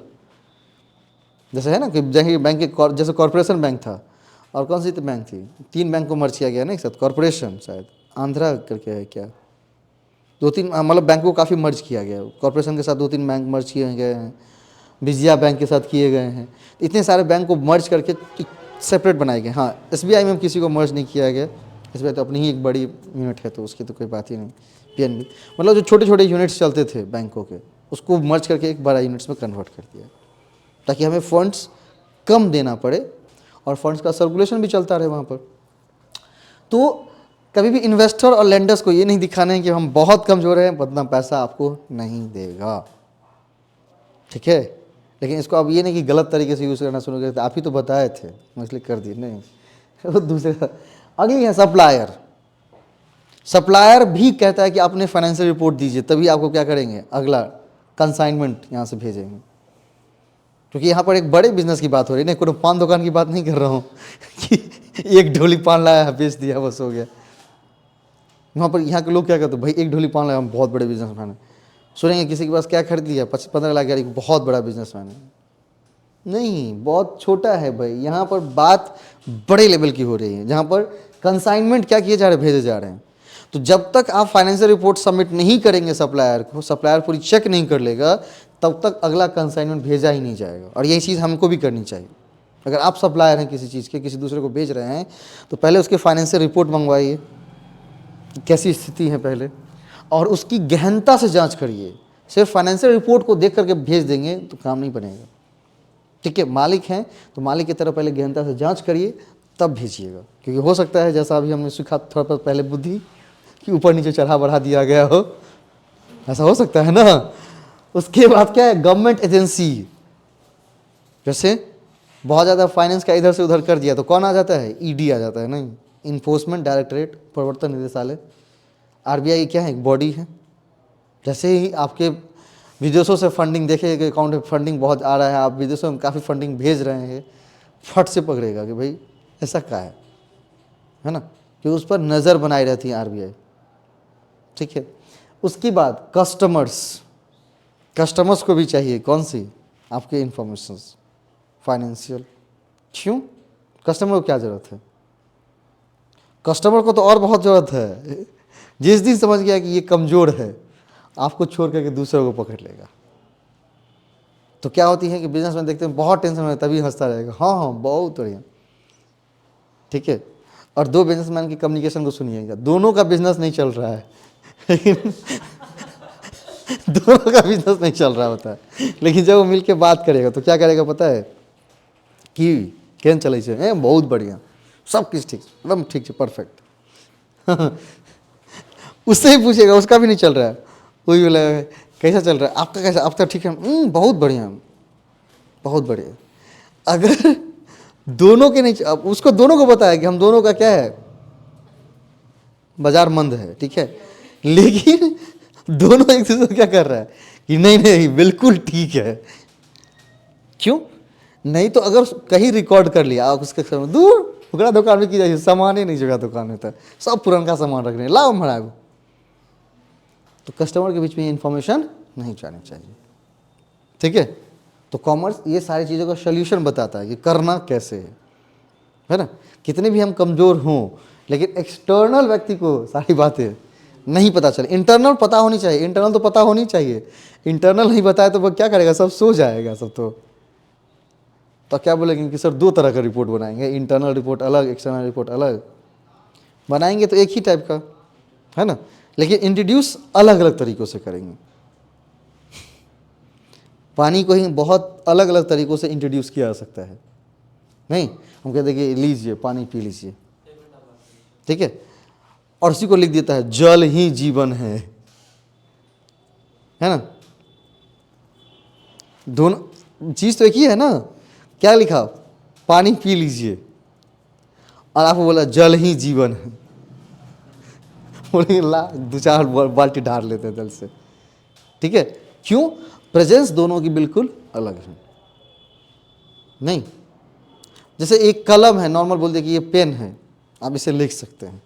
जैसे है ना कि जैसे बैंक के जैसे कॉर्पोरेशन बैंक था, और कौन सी तो बैंक थी, 3 बैंक को मर्ज किया गया ना एक साथ, कॉर्पोरेशन शायद आंध्रा करके है क्या, 2-3 मतलब बैंक को काफ़ी मर्ज किया गया, कॉर्पोरेशन के साथ 2-3 बैंक मर्ज किए गए हैं, विजया बैंक के साथ किए गए हैं। इतने सारे बैंक को मर्ज करके सेपरेट बनाए गए। हाँ, एसबीआई में किसी को मर्ज नहीं किया गया, एसबीआई तो अपनी ही एक बड़ी यूनिट है, तो उसकी तो कोई बात ही नहीं। पीएनबी मतलब जो छोटे छोटे यूनिट्स चलते थे बैंकों के, उसको मर्ज करके एक बड़ा यूनिट्स में कन्वर्ट कर दिया, ताकि हमें फंड्स कम देना पड़े और फंड्स का सर्कुलेशन भी चलता रहे वहाँ पर। तो कभी भी इन्वेस्टर और लेंडर्स को ये नहीं दिखाना है कि हम बहुत कमज़ोर हैं, उतना पैसा आपको नहीं देगा, ठीक है। लेकिन इसको अब ये नहीं कि गलत तरीके से यूज़ करना शुरू कर, आप ही तो बताए थे, मैं इसलिए कर दिए, नहीं। वो दूसरे अगली है सप्लायर। सप्लायर भी कहता है कि आपने फाइनेंशियल रिपोर्ट दीजिए, तभी आपको क्या करेंगे, अगला कंसाइनमेंट यहाँ से भेजेंगे। क्योंकि यहाँ पर एक बड़े बिजनेस की बात हो रही है, नहीं कोई पान दुकान की बात नहीं कर रहा हूँ कि एक ढोली पान लाया बेच दिया बस हो गया। वहाँ पर यहाँ के लोग क्या कहते हैं, भाई एक ढोली पान लाया, हम बहुत बड़े बिजनेसमैन हैं। सुनेंगे किसी के पास क्या खरीद लिया, 15 लाख गाड़ी, बहुत बड़ा बिजनेसमैन है। नहीं, बहुत छोटा है भाई। यहाँ पर बात बड़े लेवल की हो रही है, जहाँ पर कंसाइनमेंट क्या किए जा रहे हैं, भेजे जा रहे हैं। तो जब तक आप फाइनेंशियल रिपोर्ट सबमिट नहीं करेंगे सप्लायर को, सप्लायर पूरी चेक नहीं कर लेगा, तब तक अगला कंसाइनमेंट भेजा ही नहीं जाएगा। और यही चीज़ हमको भी करनी चाहिए। अगर आप सप्लायर हैं किसी चीज़ के, किसी दूसरे को बेच रहे हैं, तो पहले उसके फाइनेंशियल रिपोर्ट मंगवाइए, कैसी स्थिति है पहले, और उसकी गहनता से जांच करिए। सिर्फ फाइनेंशियल रिपोर्ट को देख करके भेज देंगे तो काम नहीं बनेगा, ठीक है। मालिक हैं तो मालिक की तरह पहले गहनता से जांच करिए, तब भेजिएगा। क्योंकि हो सकता है जैसा अभी हमने सीखा थोड़ा पहले बुद्धि कि ऊपर नीचे चढ़ा बढ़ा दिया गया हो, ऐसा हो सकता है ना। उसके बाद क्या है, गवर्नमेंट एजेंसी, जैसे बहुत ज़्यादा फाइनेंस का इधर से उधर कर दिया तो कौन आ जाता है, ईडी आ जाता है, नहीं, इन्फोर्समेंट डायरेक्टरेट, प्रवर्तन निदेशालय। आरबीआई क्या है, एक बॉडी है। जैसे ही आपके विदेशों से फंडिंग देखे कि अकाउंट में फंडिंग बहुत आ रहा है, आप विदेशों में काफ़ी फंडिंग भेज रहे हैं, फट से पकड़ेगा कि भाई ऐसा क्या है ना, कि उस पर नज़र बनाई रहती है आरबीआई, ठीक है। उसके बाद कस्टमर्स को भी चाहिए कौन सी, आपके इंफॉर्मेशंस फाइनेंशियल। क्यों, कस्टमर को क्या ज़रूरत है, कस्टमर को तो और बहुत ज़रूरत है। जिस दिन समझ गया कि ये कमज़ोर है, आपको छोड़ करके दूसरों को पकड़ लेगा। तो क्या होती है कि बिजनेसमैन देखते हैं बहुत टेंशन में, तभी हंसता रहेगा, हाँ हाँ बहुत बढ़िया, ठीक है। और 2 बिजनेसमैन की कम्युनिकेशन को सुनिएगा, दोनों का बिजनेस नहीं चल रहा है लेकिन दोनों का बिजनेस नहीं चल रहा होता है, लेकिन जब वो मिल के बात करेगा तो क्या करेगा पता है, कि केन चले से बहुत बढ़िया, सब कुछ ठीक, एकदम ठीक है, परफेक्ट उससे ही पूछेगा, उसका भी नहीं चल रहा है, वही बोला कैसा चल रहा है आपका, कैसा आपका, ठीक है, बहुत बढ़िया, बहुत बढ़िया। अगर दोनों के नहीं, अब उसको दोनों को पता है कि हम दोनों का क्या है, बाजार मंद है, ठीक है, लेकिन दोनों एक दूसरे को क्या कर रहा है कि नहीं नहीं बिल्कुल ठीक है। क्यों नहीं, तो अगर कहीं रिकॉर्ड कर लिया, आप उसके सामने दूर फुकड़ा दुकान में की जाए, सामान ही नहीं जगह दुकान में था, सब पुराना सामान रखने, लाओ मरा। तो कस्टमर के बीच में ये इन्फॉर्मेशन नहीं जानी चाहिए, ठीक है। तो कॉमर्स ये सारी चीज़ों का सल्यूशन बताता है कि करना कैसे है ना। कितने भी हम कमज़ोर हों, लेकिन एक्सटर्नल व्यक्ति को सारी बातें नहीं पता चले, इंटरनल पता होनी चाहिए, इंटरनल तो पता होनी चाहिए। इंटरनल नहीं बताया तो वो क्या करेगा, सब सो जाएगा सब। तो क्या बोलेंगे कि सर 2 तरह का रिपोर्ट बनाएंगे, इंटरनल रिपोर्ट अलग, एक्सटर्नल रिपोर्ट अलग बनाएंगे, तो एक ही टाइप का है ना, लेकिन इंट्रोड्यूस अलग अलग तरीक़ों से करेंगे। पानी को ही बहुत अलग अलग तरीक़ों से इंट्रोड्यूस किया जा सकता है, नहीं हम कहते कि लीजिए पानी पी लीजिए, ठीक है, और उसी को लिख देता है जल ही जीवन है ना। दोनों चीज़ तो एक ही है ना, क्या लिखा, पानी पी लीजिए, और आपको बोला जल ही जीवन है, बोलेंगे ला 2-4 बाल्टी ढार लेते हैं जल से, ठीक है। क्यों, प्रेजेंस दोनों की बिल्कुल अलग है। नहीं, जैसे एक कलम है, नॉर्मल बोल दे कि ये पेन है, आप इसे लिख सकते हैं।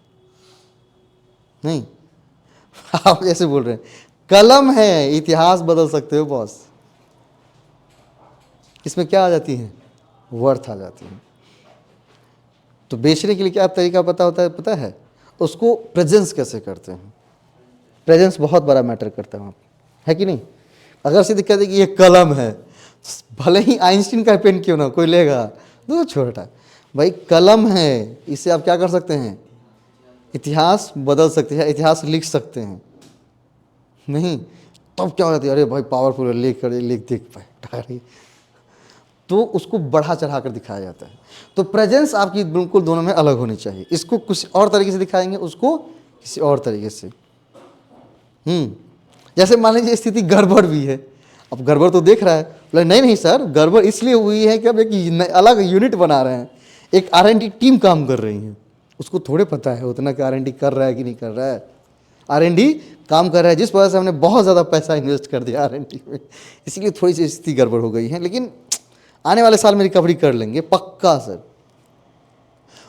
नहीं, आप ऐसे बोल रहे हैं कलम है, इतिहास बदल सकते हो बॉस। इसमें क्या आ जाती है? वर्थ आ जाती है। तो बेचने के लिए क्या तरीका पता होता है? पता है उसको प्रेजेंस कैसे करते हैं। प्रेजेंस बहुत बड़ा मैटर करता है वहाँ, है कि नहीं? अगर सीधे कह दे कि ये कलम है, भले ही आइंस्टीन का पेन क्यों ना कोई लेगा, दो छोटा भाई कलम है, इससे आप क्या कर सकते हैं? इतिहास बदल सकते हैं, इतिहास लिख सकते हैं। नहीं तब क्या हो जाती है? अरे भाई पावरफुल है, लिख देख पाए, तो उसको बढ़ा चढ़ा कर दिखाया जाता है। तो प्रेजेंस आपकी बिल्कुल दोनों में अलग होनी चाहिए। इसको कुछ और तरीके से दिखाएंगे, उसको किसी और तरीके से। जैसे मान लीजिए स्थिति गड़बड़ भी है, अब गड़बड़ तो देख रहा है, बोले नहीं नहीं सर गड़बड़ इसलिए हुई है कि अब एक अलग यूनिट बना रहे हैं, एक R&D टीम काम कर रही है। उसको थोड़े पता है उतना कि R&D कर रहा है कि नहीं कर रहा है। R&D काम कर रहा है, जिस वजह से हमने बहुत ज़्यादा पैसा इन्वेस्ट कर दिया R&D में, इसलिए थोड़ी सी स्थिति गड़बड़ हो गई है, लेकिन आने वाले साल में रिकवरी कर लेंगे पक्का सर।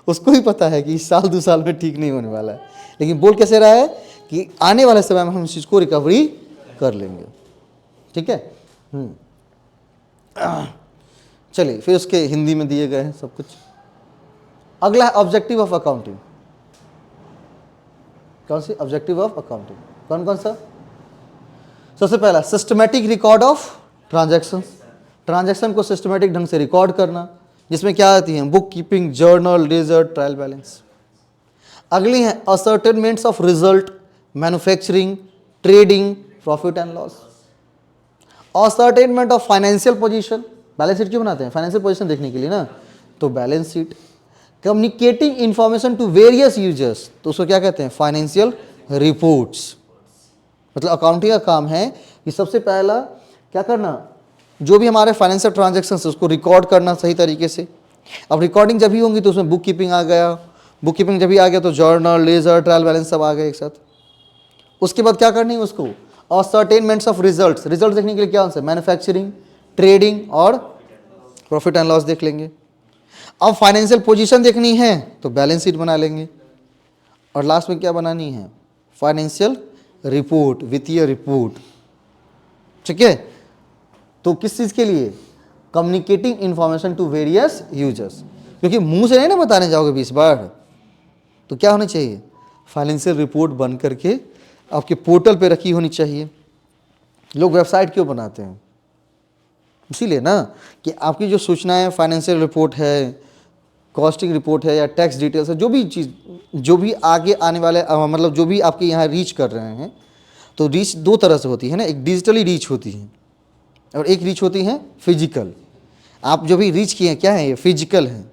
उसको भी पता है कि इस साल 2 साल में ठीक नहीं होने वाला है, लेकिन बोल कैसे रहा है कि आने वाले समय में हम इस चीज़ को रिकवरी कर लेंगे। ठीक है। चलिए फिर उसके हिंदी में दिए गए हैं सब कुछ। अगला है ऑब्जेक्टिव ऑफ अकाउंटिंग। कौन सी? ऑब्जेक्टिव ऑफ अकाउंटिंग कौन कौन सा? सबसे पहला systematic record of transaction, transaction को सिस्टमैटिक ढंग से रिकॉर्ड करना, जिसमें क्या आती है? Book keeping, journal, result, trial balance. अगली है ascertainments of result, manufacturing, trading, profit and loss. Ascertainment of financial position, balance sheet क्यों बनाते हैं? फाइनेंशियल पोजीशन देखने के लिए ना, तो balance sheet. Communicating information to various users, तो उसको क्या कहते हैं? Financial reports. मतलब अकाउंटिंग का काम है कि सबसे पहला क्या करना, जो भी हमारे फाइनेंशियल ट्रांजैक्शंस है उसको रिकॉर्ड करना सही तरीके से। अब रिकॉर्डिंग जब भी होंगी तो उसमें बुक कीपिंग आ गया, बुक कीपिंग जब भी आ गया तो जर्नल, लेजर, ट्रायल बैलेंस सब आ गए एक साथ। उसके बाद क्या करनी है उसको? असर्टेनमेंट्स ऑफ रिजल्ट्स, रिजल्ट देखने के लिए क्या आंसर? मैन्युफैक्चरिंग, ट्रेडिंग और प्रॉफिट एंड लॉस देख लेंगे। अब फाइनेंशियल पोजीशन देखनी है तो बैलेंस शीट बना लेंगे, और लास्ट में क्या बनानी है? फाइनेंशियल रिपोर्ट, वित्तीय रिपोर्ट। ठीक है। तो किस चीज़ के लिए? Communicating information to various users, क्योंकि मुंह से नहीं ना बताने जाओगे 20 बार, तो क्या होनी चाहिए? फाइनेंशियल रिपोर्ट बन करके आपके पोर्टल पे रखी होनी चाहिए। लोग वेबसाइट क्यों बनाते हैं? इसीलिए ना कि आपकी जो सूचनाएं, फाइनेंशियल रिपोर्ट है, कॉस्टिंग रिपोर्ट है या टैक्स डिटेल्स है, जो भी चीज़, जो भी आगे आने वाले मतलब जो भी आपके यहाँ रीच कर रहे हैं, तो रीच 2 तरह से होती है ना, एक डिजिटली रीच होती है और एक रीच होती है फिजिकल। आप जो भी रीच किए हैं क्या है? ये फिजिकल है।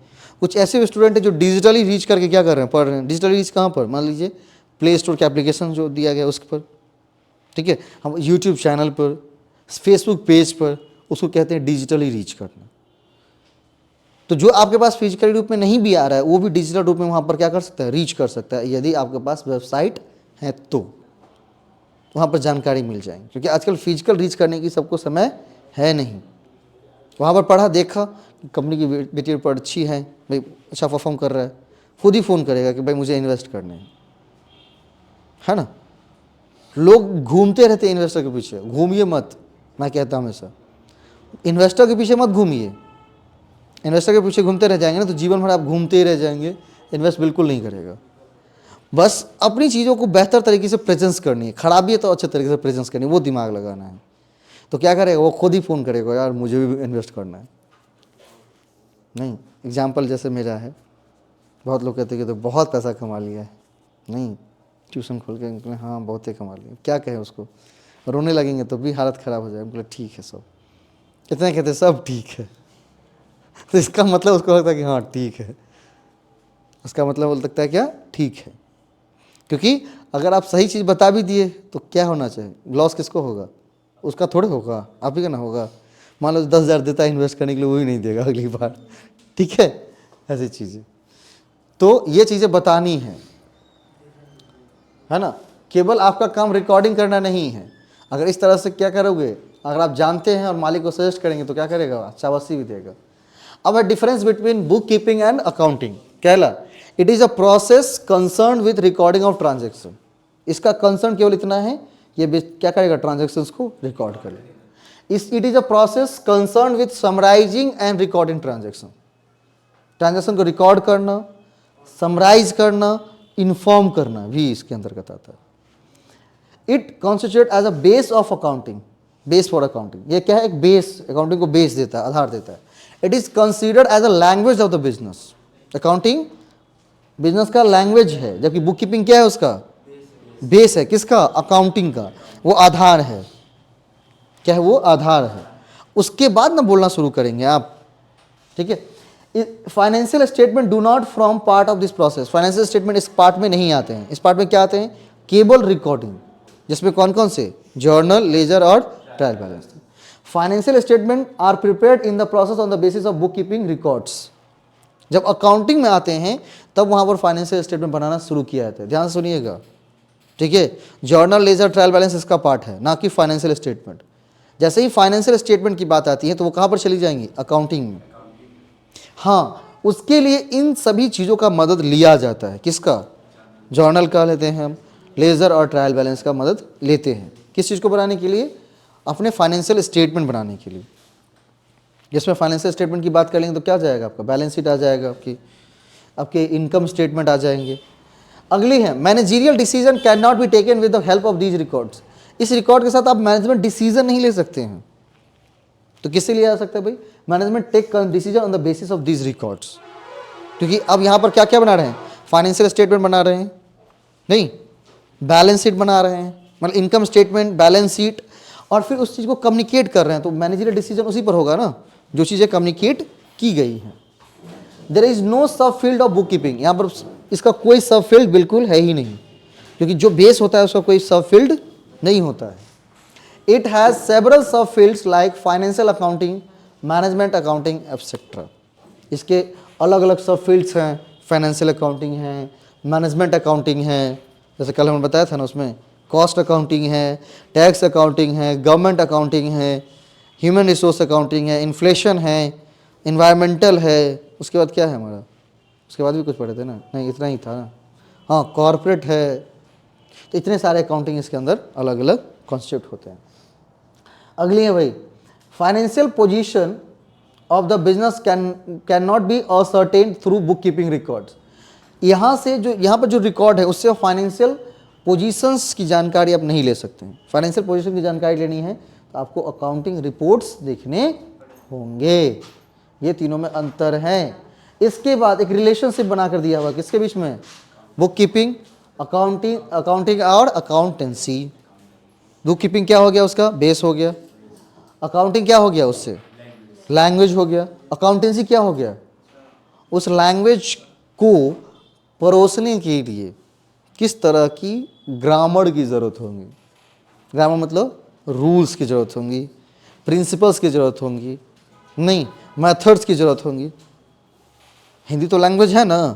कुछ ऐसे स्टूडेंट हैं जो डिजिटली रीच करके क्या कर रहे हैं? पढ़ रहे हैं। डिजिटली रीच कहाँ पर? मान लीजिए प्ले स्टोर के एप्लीकेशन जो दिया गया उस पर, ठीक है, हम यूट्यूब चैनल पर, फेसबुक पेज पर, उसको कहते हैं डिजिटली रीच करना। तो जो आपके पास फिजिकल रूप में नहीं भी आ रहा है वो भी डिजिटल रूप में वहाँ पर क्या कर सकता है? रीच कर सकता है, यदि आपके पास वेबसाइट है तो वहाँ पर जानकारी मिल जाएगी। क्योंकि आजकल फिजिकल रीच करने की सबको समय है नहीं। वहाँ पर पढ़ा देखा कंपनी की बेटी रिपोर्ट अच्छी है, भाई अच्छा परफॉर्म कर रहा है, खुद ही फ़ोन करेगा कि भाई मुझे इन्वेस्ट करने हैं, है ना। लोग घूमते रहते हैं इन्वेस्टर के पीछे, घूमिए मत, मैं कहता हूँ हमेशा इन्वेस्टर के पीछे मत घूमिए। इन्वेस्टर के पीछे घूमते रह जाएंगे ना तो जीवन भर आप घूमते ही रह जाएंगे, इन्वेस्ट बिल्कुल नहीं करेगा। बस अपनी चीज़ों को बेहतर तरीके से प्रेजेंस करनी है, खराबी है तो अच्छे तरीके से प्रेजेंस करनी है, वो दिमाग लगाना है। तो क्या करेगा? वो खुद ही फ़ोन करेगा, यार मुझे भी इन्वेस्ट करना है। नहीं, एग्जाम्पल जैसे मेरा है, बहुत लोग कहते हैं कि तो बहुत पैसा कमा लिया है। नहीं, ट्यूशन खोल के निकले, हाँ बहुत ही कमा लिया, क्या कहें उसको? रोने लगेंगे तो भी हालत ख़राब हो जाएगी। बोले ठीक है सब, कितने कहते सब ठीक है, तो इसका मतलब उसको लगता है कि हाँ ठीक है, उसका मतलब वो लगता है क्या? ठीक है। क्योंकि अगर आप सही चीज़ बता भी दिए तो क्या होना चाहिए? लॉस किसको होगा? उसका थोड़े होगा, आप ही का ना होगा। मान लो 10,000 देता है इन्वेस्ट करने के लिए, वो ही नहीं देगा अगली बार, ठीक है, ऐसी चीज़ें। तो ये चीज़ें बतानी है ना। केवल आपका काम रिकॉर्डिंग करना नहीं है। अगर इस तरह से क्या करोगे, अगर आप जानते हैं और मालिक को सजेस्ट करेंगे तो क्या करेगा? शाबाशी भी देगा। अब है difference between bookkeeping and accounting. कहला it is a process concern with recording of transaction. इसका कंसर्न केवल इतना है, ये क्या करेगा, ट्रांजेक्शन्स को रिकॉर्ड कर लेगा। It is a process concern with summarizing and recording transaction. Transaction को रिकॉर्ड करना, समराइज करना, इन्फॉर्म करना भी इसके अंतर्गत आता है। It constitute as a base of accounting, base for accounting. ये क्या है, एक बेस, अकाउंटिंग को बेस देता है, आधार देता है। It is considered as a language of the business. Accounting business का लैंग्वेज है, जबकि बुक कीपिंग क्या है, उसका बेस है। किसका, अकाउंटिंग का, वो आधार है। क्या है, वो आधार है। उसके बाद ना बोलना शुरू करेंगे आप, ठीक है। Financial statement do not form part of this process. Financial statement इस पार्ट में नहीं आते हैं। इस पार्ट में क्या आते हैं, केवल रिकॉर्डिंग, जिसमें कौन कौन से, जर्नल, लेजर और trial balance. Financial statement are prepared in the process on the basis of book keeping records. जब अकाउंटिंग में आते हैं तब वहां पर फाइनेंशियल स्टेटमेंट बनाना शुरू किया जाता है। ध्यान से सुनिएगा, ठीक है। जर्नल, लेजर, ट्रायल बैलेंस इसका पार्ट है, ना कि फाइनेंशियल स्टेटमेंट। जैसे ही फाइनेंशियल स्टेटमेंट की बात आती है तो वो कहां पर चली जाएंगी, अकाउंटिंग में। हाँ, उसके लिए इन सभी चीज़ों का मदद लिया जाता है। किसका, जर्नल का लेते हैं हम, लेजर और ट्रायल बैलेंस का मदद लेते हैं। किस चीज़ को बनाने के लिए, अपने फाइनेंशियल स्टेटमेंट बनाने के लिए। जिसमें फाइनेंशियल स्टेटमेंट की बात कर लेंगे तो क्या जाएगा, आपका बैलेंस शीट आ जाएगा, आपके इनकम स्टेटमेंट आ जाएंगे। अगली है, managerial decision can not be taken with the help of these records. इस रिकॉर्ड के साथ आप मैनेजमेंट डिसीजन नहीं ले सकते हैं। तो किससे लिया जा सकता है भाई, management take decision on the basis of these records. क्योंकि अब यहाँ पर क्या क्या बना रहे हैं, फाइनेंशियल स्टेटमेंट बना रहे हैं, नहीं, बैलेंस शीट बना रहे हैं, मतलब इनकम स्टेटमेंट, बैलेंस शीट, और फिर उस चीज़ को कम्युनिकेट कर रहे हैं। तो मैनेजरियल डिसीजन उसी पर होगा ना, जो चीज़ें कम्युनिकेट की गई हैं। देयर इज नो सब फील्ड ऑफ बुक कीपिंग। यहाँ पर इसका कोई सब फील्ड बिल्कुल है ही नहीं, क्योंकि जो बेस होता है उसका कोई सब फील्ड नहीं होता है। इट हैज़ सेवरल सब fields like financial accounting, management accounting etcetera. इसके अलग अलग सब फील्ड्स हैं, फाइनेंशियल अकाउंटिंग है, मैनेजमेंट अकाउंटिंग है, जैसे कल हमने बताया था ना, उसमें कॉस्ट अकाउंटिंग है, टैक्स अकाउंटिंग है, गवर्नमेंट अकाउंटिंग है, ह्यूमन रिसोर्स अकाउंटिंग है, इन्फ्लेशन है, इन्वायरमेंटल है। उसके बाद क्या है हमारा, उसके बाद भी कुछ पढ़े थे ना, नहीं इतना ही था ना, हाँ, कॉर्पोरेट है। तो इतने सारे अकाउंटिंग इसके अंदर अलग अलग कॉन्स्टिट्यूट होते हैं। अगली है भाई, financial position of the business can not be ascertain through book keeping records. यहाँ से जो यहाँ पर जो रिकॉर्ड है उससे फाइनेंशियल पोजीशंस की जानकारी आप नहीं ले सकते हैं। फाइनेंशियल पोजीशन की जानकारी लेनी है तो आपको अकाउंटिंग रिपोर्ट्स देखने होंगे। ये तीनों में अंतर है। इसके बाद एक रिलेशनशिप बना कर दिया हुआ किसके बीच में, बुक कीपिंग, अकाउंटिंग और अकाउंटेंसी। बुक कीपिंग क्या हो गया, उसका बेस हो गया। अकाउंटिंग क्या हो गया, उससे लैंग्वेज हो गया। अकाउंटेंसी क्या हो गया, उस लैंग्वेज को परोसने के लिए किस तरह की ग्रामर की ज़रूरत होगी। ग्रामर मतलब रूल्स की ज़रूरत होंगी, प्रिंसिपल्स की ज़रूरत होंगी, नहीं मेथड्स की ज़रूरत होंगी। हिंदी तो लैंग्वेज है ना,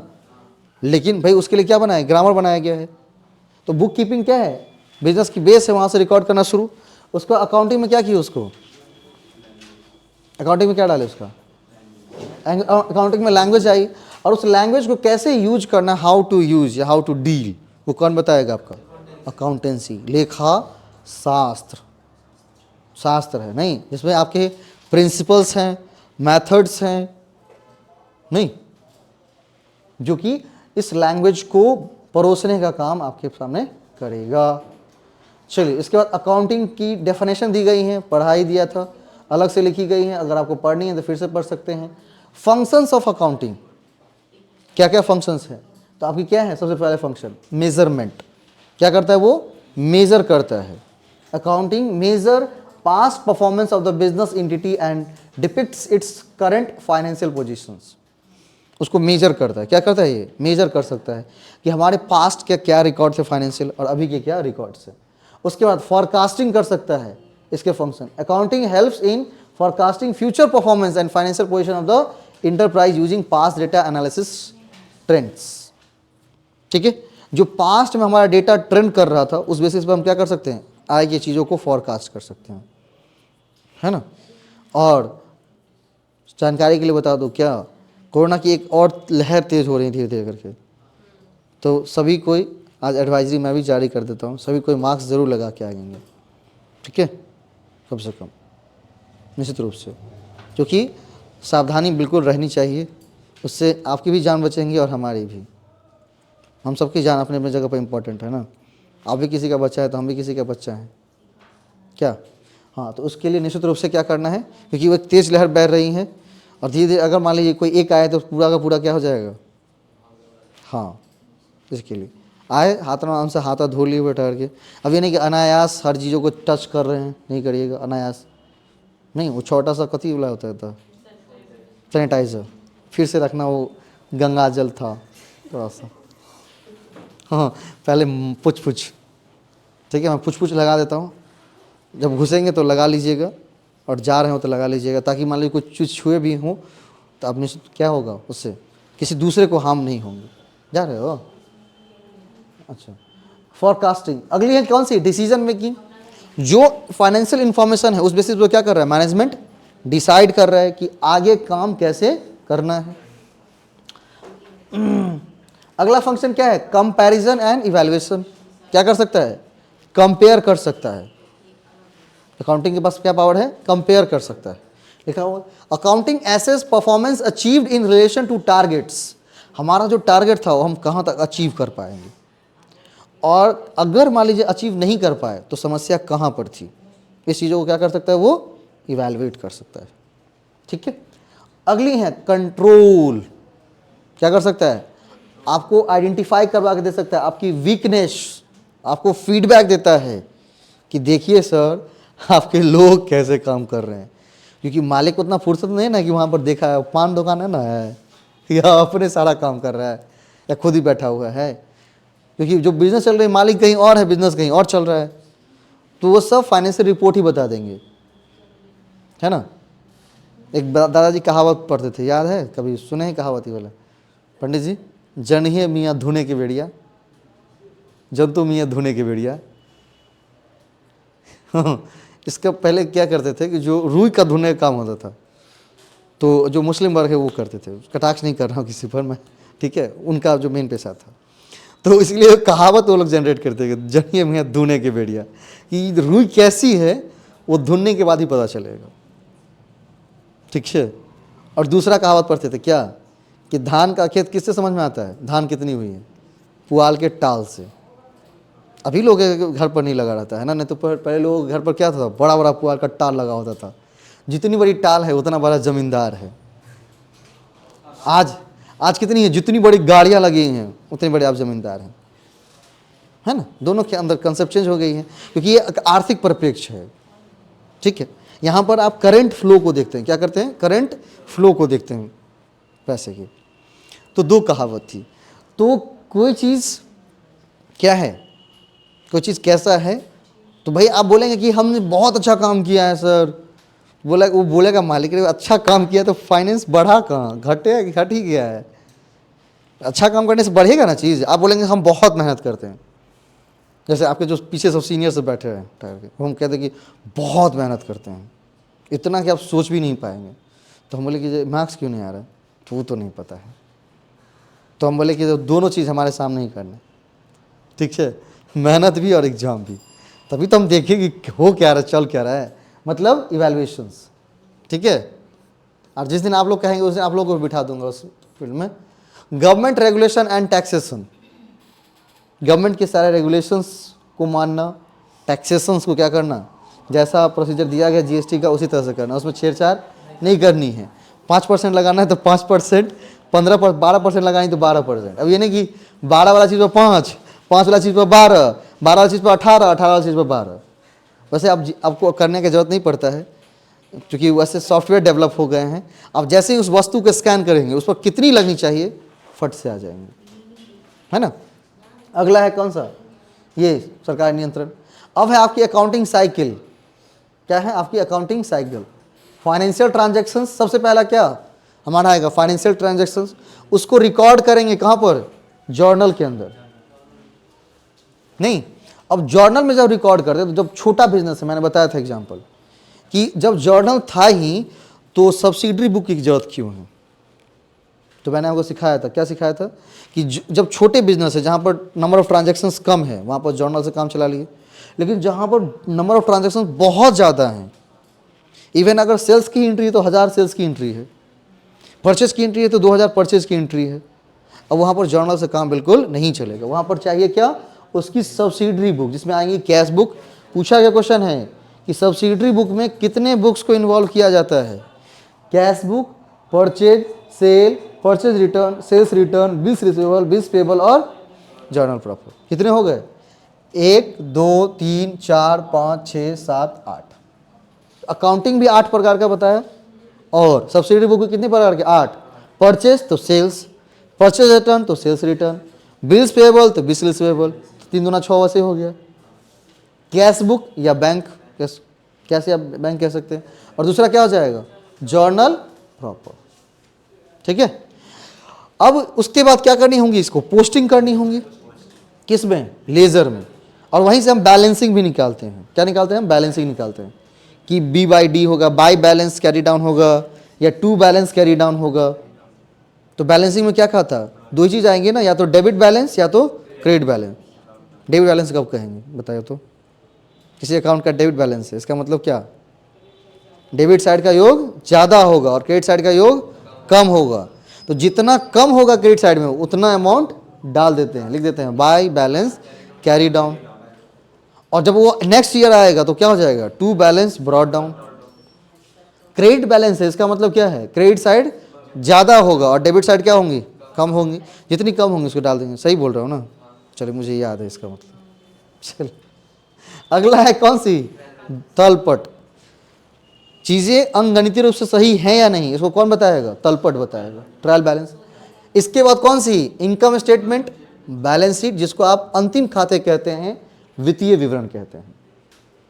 लेकिन भाई उसके लिए क्या बनाया, ग्रामर बनाया गया है। तो बुक कीपिंग क्या है, बिजनेस की बेस है, वहाँ से रिकॉर्ड करना शुरू। उसको अकाउंटिंग में क्या किया, उसको अकाउंटिंग में क्या डाले, उसका अकाउंटिंग में लैंग्वेज आई, और उस लैंग्वेज को कैसे यूज करना, हाउ टू यूज या हाउ टू डील, वो कौन बताएगा, आपका अकाउंटेंसी। लेखा शास्त्र, शास्त्र है नहीं, जिसमें आपके प्रिंसिपल्स हैं, मेथड्स हैं, नहीं, जो कि इस लैंग्वेज को परोसने का काम आपके सामने करेगा। चलिए, इसके बाद अकाउंटिंग की डेफिनेशन दी गई है, पढ़ाई दिया था, अलग से लिखी गई है। अगर आपको पढ़नी है तो फिर से पढ़ सकते हैं। फंक्शंस ऑफ अकाउंटिंग, क्या क्या फंक्शंस हैं, तो आपकी क्या है, सबसे पहले फंक्शन मेजरमेंट। क्या करता है वो, मेजर करता है। Accounting measure past performance of the business entity and depicts its current financial positions. उसको मेजर करता है। क्या करता है ये, मेजर कर सकता है कि हमारे पास्ट के क्या रिकॉर्ड थे फाइनेंशियल और अभी के क्या रिकॉर्ड्स है। उसके बाद फॉरकास्टिंग कर सकता है, इसके function. Accounting helps in forecasting future performance and financial position of the enterprise using past data analysis trends. ठीक है, जो पास्ट में हमारा डेटा ट्रेंड कर रहा था उस बेसिस पर हम क्या कर सकते हैं, आगे की चीज़ों को फॉरकास्ट कर सकते हैं, है ना। और जानकारी के लिए बता दो, क्या कोरोना की एक और लहर तेज हो रही है धीरे धीरे करके, तो सभी कोई आज एडवाइजरी मैं भी जारी कर देता हूँ, सभी कोई मार्क्स ज़रूर लगा के आएंगे, ठीक है, कम से कम, निश्चित रूप से, क्योंकि सावधानी बिल्कुल रहनी चाहिए, उससे आपकी भी जान बचेंगी और हमारी भी। हम सबकी जान अपने अपने जगह पर इम्पोर्टेंट है ना, आप भी किसी का बच्चा है तो हम भी किसी का बच्चा हैं क्या। हाँ, तो उसके लिए निश्चित रूप से क्या करना है, क्योंकि वो तेज़ लहर बह रही है और धीरे धीरे अगर मान लीजिए कोई एक आए तो पूरा का पूरा क्या हो जाएगा। हाँ, इसके लिए आए हाथ आराम से हाथ धो लिए हुए ठहर के। अब ये नहीं कि अनायास हर चीज़ों को टच कर रहे हैं, नहीं करिएगा अनायास, नहीं, वो छोटा सा कथी वाला होता था सैनिटाइज़र, फिर से रखना, वो गंगा जल था थोड़ा सा। हाँ, पहले पुछ ठीक है, मैं पुछ लगा देता हूँ, जब घुसेंगे तो लगा लीजिएगा और जा रहे हो तो लगा लीजिएगा, ताकि मान लीजिए कुछ चीज़ छुए भी हों तो आप निश्चित क्या होगा, उससे किसी दूसरे को हार्म नहीं होंगे। जा रहे हो, अच्छा। फॉरकास्टिंग अगली है कौन सी, डिसीजन मेकिंग। जो फाइनेंशियल इंफॉर्मेशन है उस बेसिस पर क्या कर रहा है मैनेजमेंट, डिसाइड कर रहा है कि आगे काम कैसे करना है। अगला फंक्शन क्या है, कंपैरिजन एंड इवैल्यूएशन। क्या कर सकता है, कंपेयर कर सकता है। अकाउंटिंग के पास क्या पावर है, कंपेयर कर सकता है। लिखा हुआ accounting assess performance achieved in relation to targets. हमारा जो टारगेट था वो हम कहाँ तक अचीव कर पाएंगे, और अगर मान लीजिए अचीव नहीं कर पाए तो समस्या कहाँ पर थी, इस चीज़ों को क्या कर सकता है, वो इवैल्यूएट कर सकता है, ठीक है। अगली है कंट्रोल। क्या कर सकता है, आपको आइडेंटिफाई करवा के दे सकता है आपकी वीकनेस, आपको फीडबैक देता है कि देखिए सर आपके लोग कैसे काम कर रहे हैं, क्योंकि मालिक को उतना फुर्सत नहीं ना कि वहाँ पर देखा है पान दुकान है ना है या अपने सारा काम कर रहा है या खुद ही बैठा हुआ है, क्योंकि जो बिज़नेस चल रही है मालिक कहीं और है, बिज़नेस कहीं और चल रहा है, तो वो सब फाइनेंशियल रिपोर्ट ही बता देंगे, है ना। एक दादाजी कहावत पढ़ते थे, याद है, कभी सुने हैं कहावत ही वाला, पंडित जी, जनिए मियाँ धुने के बेड़िया, जंतु मियाँ धुने के बेड़िया। इसका पहले क्या करते थे कि जो रुई का धुने का काम होता था, तो जो मुस्लिम वर्ग है वो करते थे, कटाक्ष नहीं कर रहा हूँ किसी पर मैं, ठीक है, उनका जो मेन पेशा था, तो इसलिए कहावत वो लोग जनरेट करते थे, जनिए मियाँ धुने के बेड़िया, कि रुई कैसी है वो धुनने के बाद ही पता चलेगा, ठीक है। और दूसरा कहावत पढ़ते थे क्या, कि धान का खेत किससे समझ में आता है, धान कितनी हुई है, पुआल के टाल से। अभी लोग घर पर नहीं लगा रहता है ना, नहीं तो पहले लोग घर पर क्या था, बड़ा बड़ा पुआल का टाल लगा होता था, जितनी बड़ी टाल है उतना बड़ा जमींदार है। आज कितनी है, जितनी बड़ी गाड़ियां लगी हैं उतनी बड़े आप जमींदार हैं, है ना। दोनों के अंदर कंसेप्ट चेंज हो गई है, क्योंकि ये आर्थिक परिप्रेक्ष्य है, ठीक है। यहाँ पर आप करंट फ्लो को देखते हैं, क्या करते हैं, करंट फ्लो को देखते हैं पैसे की। तो दो कहावत थी, तो कोई चीज़ क्या है, कोई चीज़ कैसा है, तो भाई आप बोलेंगे कि हमने बहुत अच्छा काम किया है सर, वो बोलेगा मालिक ने अच्छा काम किया, तो फाइनेंस बढ़ा कहाँ, घटे घट ही गया है। अच्छा काम करने से बढ़ेगा ना चीज़। आप बोलेंगे हम बहुत मेहनत करते हैं, जैसे आपके जो पीछे सब सीनियर से बैठे हैं टायर के, हम कहते हैं कि बहुत मेहनत करते हैं, इतना कि आप सोच भी नहीं पाएंगे। तो हम बोले कि मार्क्स क्यों नहीं आ रहा है, तो वो तो नहीं पता है। तो हम बोले कि दोनों चीज़ हमारे सामने ही करना, ठीक है, मेहनत भी और एग्जाम भी, तभी तो हम देखें कि हो क्या रहा है, चल क्या रहा है, मतलब इवैल्यूएशंस, ठीक है। और जिस दिन आप लोग कहेंगे उस दिन आप लोगों को बिठा दूंगा उस फील्ड में। Government regulation and taxation, government के सारे रेगुलेशंस को मानना, टैक्सेशंस को क्या करना, जैसा प्रोसीजर दिया गया जीएसटी का उसी तरह से करना, उसमें छेड़छाड़ नहीं करनी है। 5% लगाना है तो 5%, 12% लगानी तो 12%। अब ये नहीं कि 12 वाला चीज़ पर 5 वाला चीज़ पर 12 वाला चीज़ पर 18 वाला चीज़ पर 12। वैसे आपको करने की ज़रूरत नहीं पड़ता है, क्योंकि वैसे सॉफ्टवेयर डेवलप हो गए हैं। आप जैसे ही उस वस्तु को स्कैन करेंगे उस पर कितनी लगनी चाहिए फट से आ जाएंगे, है ना। अगला है कौन सा, ये सरकार नियंत्रण। अब है आपकी अकाउंटिंग साइकिल। क्या है आपकी अकाउंटिंग साइकिल, फाइनेंशियल ट्रांजैक्शंस। सबसे पहला क्या हमारा आएगा, फाइनेंशियल ट्रांजैक्शंस। उसको रिकॉर्ड करेंगे कहाँ पर, जर्नल के अंदर। नहीं, अब जर्नल में जब रिकॉर्ड करते तो जब छोटा बिजनेस है, मैंने बताया था एग्जांपल कि जब जर्नल था ही तो सब्सिडरी बुक की जरूरत क्यों है। तो मैंने आपको सिखाया था, क्या सिखाया था कि जब छोटे बिजनेस है जहाँ पर नंबर ऑफ ट्रांजैक्शंस कम है वहाँ पर जर्नल से काम चला लिए, लेकिन जहाँ पर नंबर ऑफ ट्रांजैक्शंस बहुत ज़्यादा हैं, इवन अगर सेल्स की एंट्री है तो 1000 सेल्स की एंट्री है, परचेज की एंट्री है तो 2000 परचेज की एंट्री है, अब वहाँ पर जर्नल से काम बिल्कुल नहीं चलेगा। वहाँ पर चाहिए क्या, उसकी सब्सिडरी बुक, जिसमें आएंगी कैश बुक। पूछा गया क्वेश्चन है कि सब्सिडरी बुक में कितने बुक्स को इन्वॉल्व किया जाता है, cash book, purchase, sale, purchase return, sales return, bills receivable, bills payable और जर्नल प्रॉफिट। कितने हो गए, 1 2 3 4 5 6 7 8। अकाउंटिंग भी 8 प्रकार का बताया, और सब्सिडरी बुक भी कितने प्रकार के, 8। परचेज तो सेल्स, परचेज रिटर्न तो सेल्स रिटर्न, बिल्स पेबल तो बिल्स रिसीवेबल, 3 दूना 6 वैसे हो गया। कैश बुक या बैंक, कैसे आप बैंक कह सकते हैं, और दूसरा क्या हो जाएगा, जर्नल प्रॉपर। ठीक है, अब उसके बाद क्या करनी होगी, इसको पोस्टिंग करनी होगी, किस में, लेजर में, और वहीं से हम बैलेंसिंग भी निकालते हैं। क्या निकालते हैं हम, बैलेंसिंग निकालते हैं कि B/D होगा, बाय बैलेंस कैरी डाउन होगा या टू बैलेंस कैरी डाउन होगा। तो बैलेंसिंग में क्या कहा था, 2 चीज आएंगे ना, या तो डेबिट बैलेंस या तो क्रेडिट बैलेंस। डेबिट बैलेंस कब कहेंगे बताइए तो, किसी अकाउंट का डेबिट बैलेंस है, इसका मतलब क्या, डेबिट साइड का योग ज़्यादा होगा और क्रेडिट साइड का योग कम होगा। तो जितना कम होगा क्रेडिट साइड में उतना अमाउंट डाल देते हैं, लिख देते हैं बाय बैलेंस कैरी डाउन। और जब वो नेक्स्ट ईयर आएगा तो क्या हो जाएगा, to balance brought down. Credit balance है, इसका मतलब क्या है, क्रेडिट साइड ज़्यादा होगा और डेबिट साइड क्या होंगी, कम होंगी। जितनी कम होंगी उसको डाल देंगे। सही बोल रहा हूँ ना, चलिए मुझे याद है इसका मतलब। चल अगला है कौन सी, तलपट। चीज़ें अंकगणितीय रूप से सही हैं या नहीं, इसको कौन बताएगा, तलपट बताएगा, ट्रायल बैलेंस। इसके बाद कौन सी, इनकम स्टेटमेंट, बैलेंस शीट, जिसको आप अंतिम खाते कहते हैं, वित्तीय विवरण कहते हैं।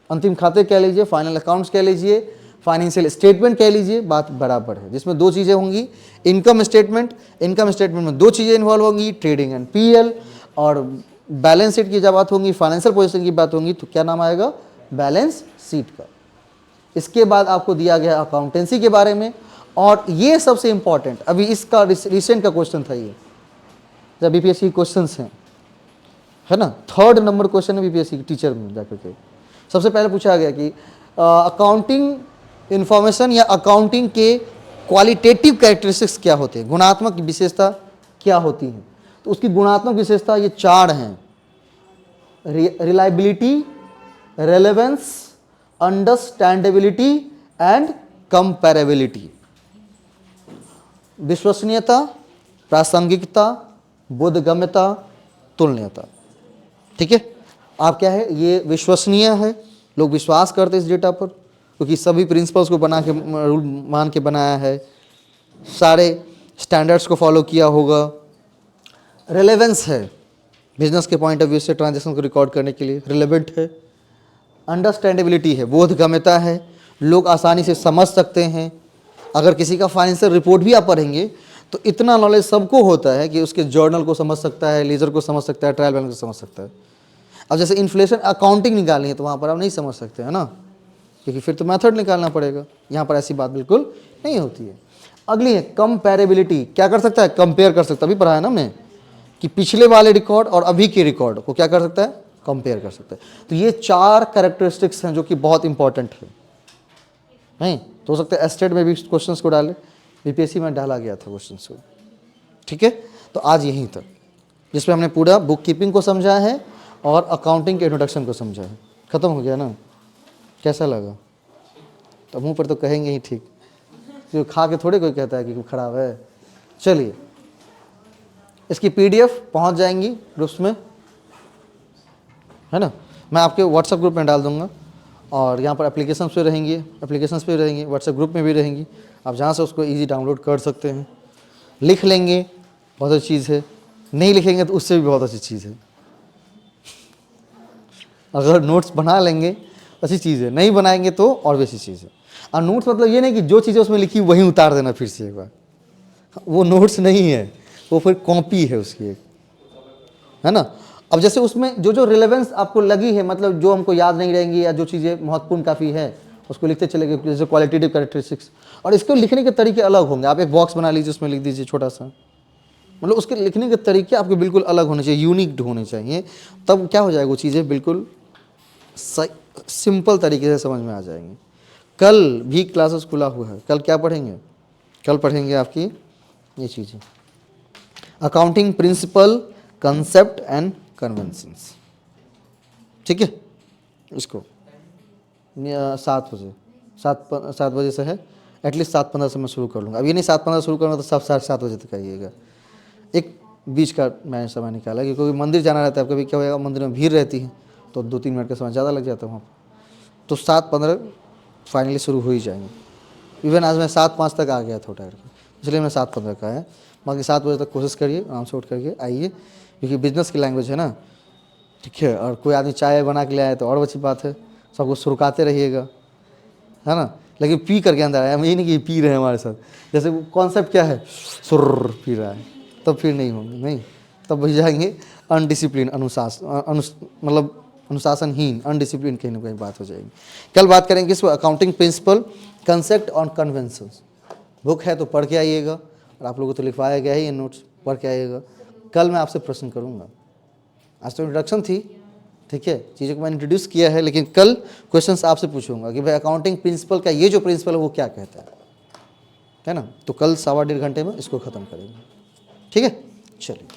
अंतिम खाते कह लीजिए, फाइनल अकाउंट्स कह लीजिए, फाइनेंशियल स्टेटमेंट कह लीजिए, बात बराबर है। जिसमें 2 चीज़ें होंगी, इनकम स्टेटमेंट, इनकम स्टेटमेंट में 2 चीज़ें इन्वॉल्व होंगी, ट्रेडिंग एंड PL, और बैलेंस शीट की जब बात होगी, फाइनेंशियल पोजीशन की बात होगी, तो क्या नाम आएगा, बैलेंस शीट का। इसके बाद आपको दिया गया अकाउंटेंसी के बारे में, और ये सबसे इंपॉर्टेंट, अभी इसका रिसेंट का क्वेश्चन था ये, जब BPSC क्वेश्चन हैं, है ना, 3rd नंबर क्वेश्चन है BPSC टीचर में जाकर के। सबसे पहले पूछा गया कि अकाउंटिंग इंफॉर्मेशन या अकाउंटिंग के क्वालिटेटिव कैरेक्टरिस्टिक्स क्या होते हैं, गुणात्मक विशेषता क्या होती हैं। तो उसकी गुणात्मक विशेषता ये 4 हैं, रिलायबिलिटी, रेलेवेंस, अंडरस्टैंडेबिलिटी एंड कंपैरेबिलिटी। विश्वसनीयता, प्रासंगिकता, बोधगम्यता, तुलनीयता। ठीक है, आप क्या है, ये विश्वसनीय है, लोग विश्वास करते हैं इस डेटा पर, क्योंकि सभी प्रिंसिपल्स को बना के, रूल मान के बनाया है, सारे स्टैंडर्ड्स को फॉलो किया होगा। रेलेवेंस है, बिजनेस के पॉइंट ऑफ व्यू से ट्रांजैक्शन को रिकॉर्ड करने के लिए रिलेवेंट है। अंडरस्टैंडेबिलिटी है, बोधगम्यता है, लोग आसानी से समझ सकते हैं। अगर किसी का फाइनेंशियल रिपोर्ट भी आप पढ़ेंगे तो इतना नॉलेज सबको होता है कि उसके जर्नल को समझ सकता है, लेजर को समझ सकता है, ट्रायल बैलेंस को समझ सकता है। अब जैसे इन्फ्लेशन अकाउंटिंग निकालनी है तो वहाँ पर आप नहीं समझ सकते हैं ना, क्योंकि फिर तो मेथड निकालना पड़ेगा। यहाँ पर ऐसी बात बिल्कुल नहीं होती है। अगली है कंपैरेबिलिटी, क्या कर सकता है, कंपेयर कर सकता है। अभी पढ़ा है ना हमने कि पिछले वाले रिकॉर्ड और अभी के रिकॉर्ड को क्या कर सकता है, कंपेयर कर सकता है। तो ये 4 कैरेक्टरिस्टिक्स हैं जो कि बहुत इंपॉर्टेंट है। नहीं तो हो सकता है एस्टेट में भी क्वेश्चंस को डाले, BPSC में डाला गया था क्वेश्चंस को। ठीक है, तो आज यहीं तक, जिसमें हमने पूरा बुक कीपिंग को समझा है और अकाउंटिंग के इंट्रोडक्शन को समझा है। ख़त्म हो गया ना, कैसा लगा, तो मुंह पर तो कहेंगे ही ठीक, जो खा के थोड़े कोई कहता है कि खराब है। चलिए, इसकी PDF पहुंच जाएंगी ग्रुप्स में, है ना, मैं आपके व्हाट्सएप ग्रुप में डाल दूंगा, और यहाँ पर एप्लीकेशंस पे रहेंगी, एप्लीकेशंस पे रहेंगी, व्हाट्सएप ग्रुप में भी रहेंगी, आप जहाँ से उसको इजी डाउनलोड कर सकते हैं। लिख लेंगे बहुत अच्छी चीज़ है, नहीं लिखेंगे तो उससे भी बहुत अच्छी चीज़ है। अगर नोट्स बना लेंगे अच्छी चीज़ है, नहीं बनाएंगे तो और भी अच्छी चीज़ है। और नोट्स मतलब ये नहीं कि जो चीज़ें उसमें लिखी वहीं उतार देना फिर से एक बार, वो नोट्स नहीं है, वो फिर कॉपी है उसकी एक, है ना। अब जैसे उसमें जो जो रिलेवेंस आपको लगी है, मतलब जो हमको याद नहीं रहेंगी या जो चीज़ें महत्वपूर्ण काफ़ी है, उसको लिखते चले गए, जैसे क्वालिटेटिव कैरेक्टरिस्टिक्स। और इसको लिखने के तरीके अलग होंगे। आप एक बॉक्स बना लीजिए, उसमें लिख दीजिए छोटा सा, मतलब उसके लिखने के तरीके आपके बिल्कुल अलग होने चाहिए, यूनिक होने चाहिए, तब क्या हो जाएगा, वो चीज़ें बिल्कुल सिंपल तरीके से समझ में आ जाएंगी। कल भी क्लासेस खुला हुआ है, कल क्या पढ़ेंगे, कल पढ़ेंगे आपकी ये चीज़ें, accounting principle, concept and conventions, ठीक है। इसको 7 बजे, 7 बजे से है, एटलीस्ट 7:15 से मैं शुरू कर लूँगा। अब ये नहीं 7:15 शुरू करूँगा तो सब 7:30 बजे तक आइएगा। एक बीच का मैंने समय निकाला, क्योंकि मंदिर जाना रहता है, कभी क्या होगा मंदिर में भीड़ रहती है तो 2-3 मिनट का समय ज़्यादा लग जाता है वहाँ पर। तो 7:15 फाइनली शुरू हो ही जाएंगे। इवन आज मैं 7:05 तक आ गया था उठा करके, इसलिए मैं 7:15 का है। बाकी 7 बजे तक कोशिश करिए आराम से उठ करके आइए, क्योंकि बिजनेस की लैंग्वेज है ना, ठीक है। और कोई आदमी चाय बना के ले आए तो और अच्छी बात है, सबको सुरकाते रहिएगा, है ना। लेकिन पी करके अंदर आया, ये नहीं कि पी रहे हैं हमारे साथ, जैसे कॉन्सेप्ट क्या है, सुर पी रहा है, तब फिर नहीं होंगे, नहीं, तब बन जाएंगे अनडिसिप्लिन, मतलब अनुशासनहीन, अनडिसिप्लिन, कहीं ना कहीं बात हो जाएगी। कल बात करेंगे इस अकाउंटिंग प्रिंसिपल, कंसेप्ट और कन्वेंशंस। बुक है तो पढ़ के आइएगा, और आप लोगों को तो लिखवाया गया ही ये नोट्स, पढ़ के आइएगा। कल मैं आपसे प्रश्न करूँगा, आज तो इंट्रोडक्शन थी, ठीक है, चीज़ों को मैंने इंट्रोड्यूस किया है, लेकिन कल क्वेश्चंस आपसे पूछूंगा कि भाई अकाउंटिंग प्रिंसिपल का ये जो प्रिंसिपल है वो क्या कहता है ना। तो कल 1.25 घंटे में इसको ख़त्म करेंगे, ठीक है, चलिए।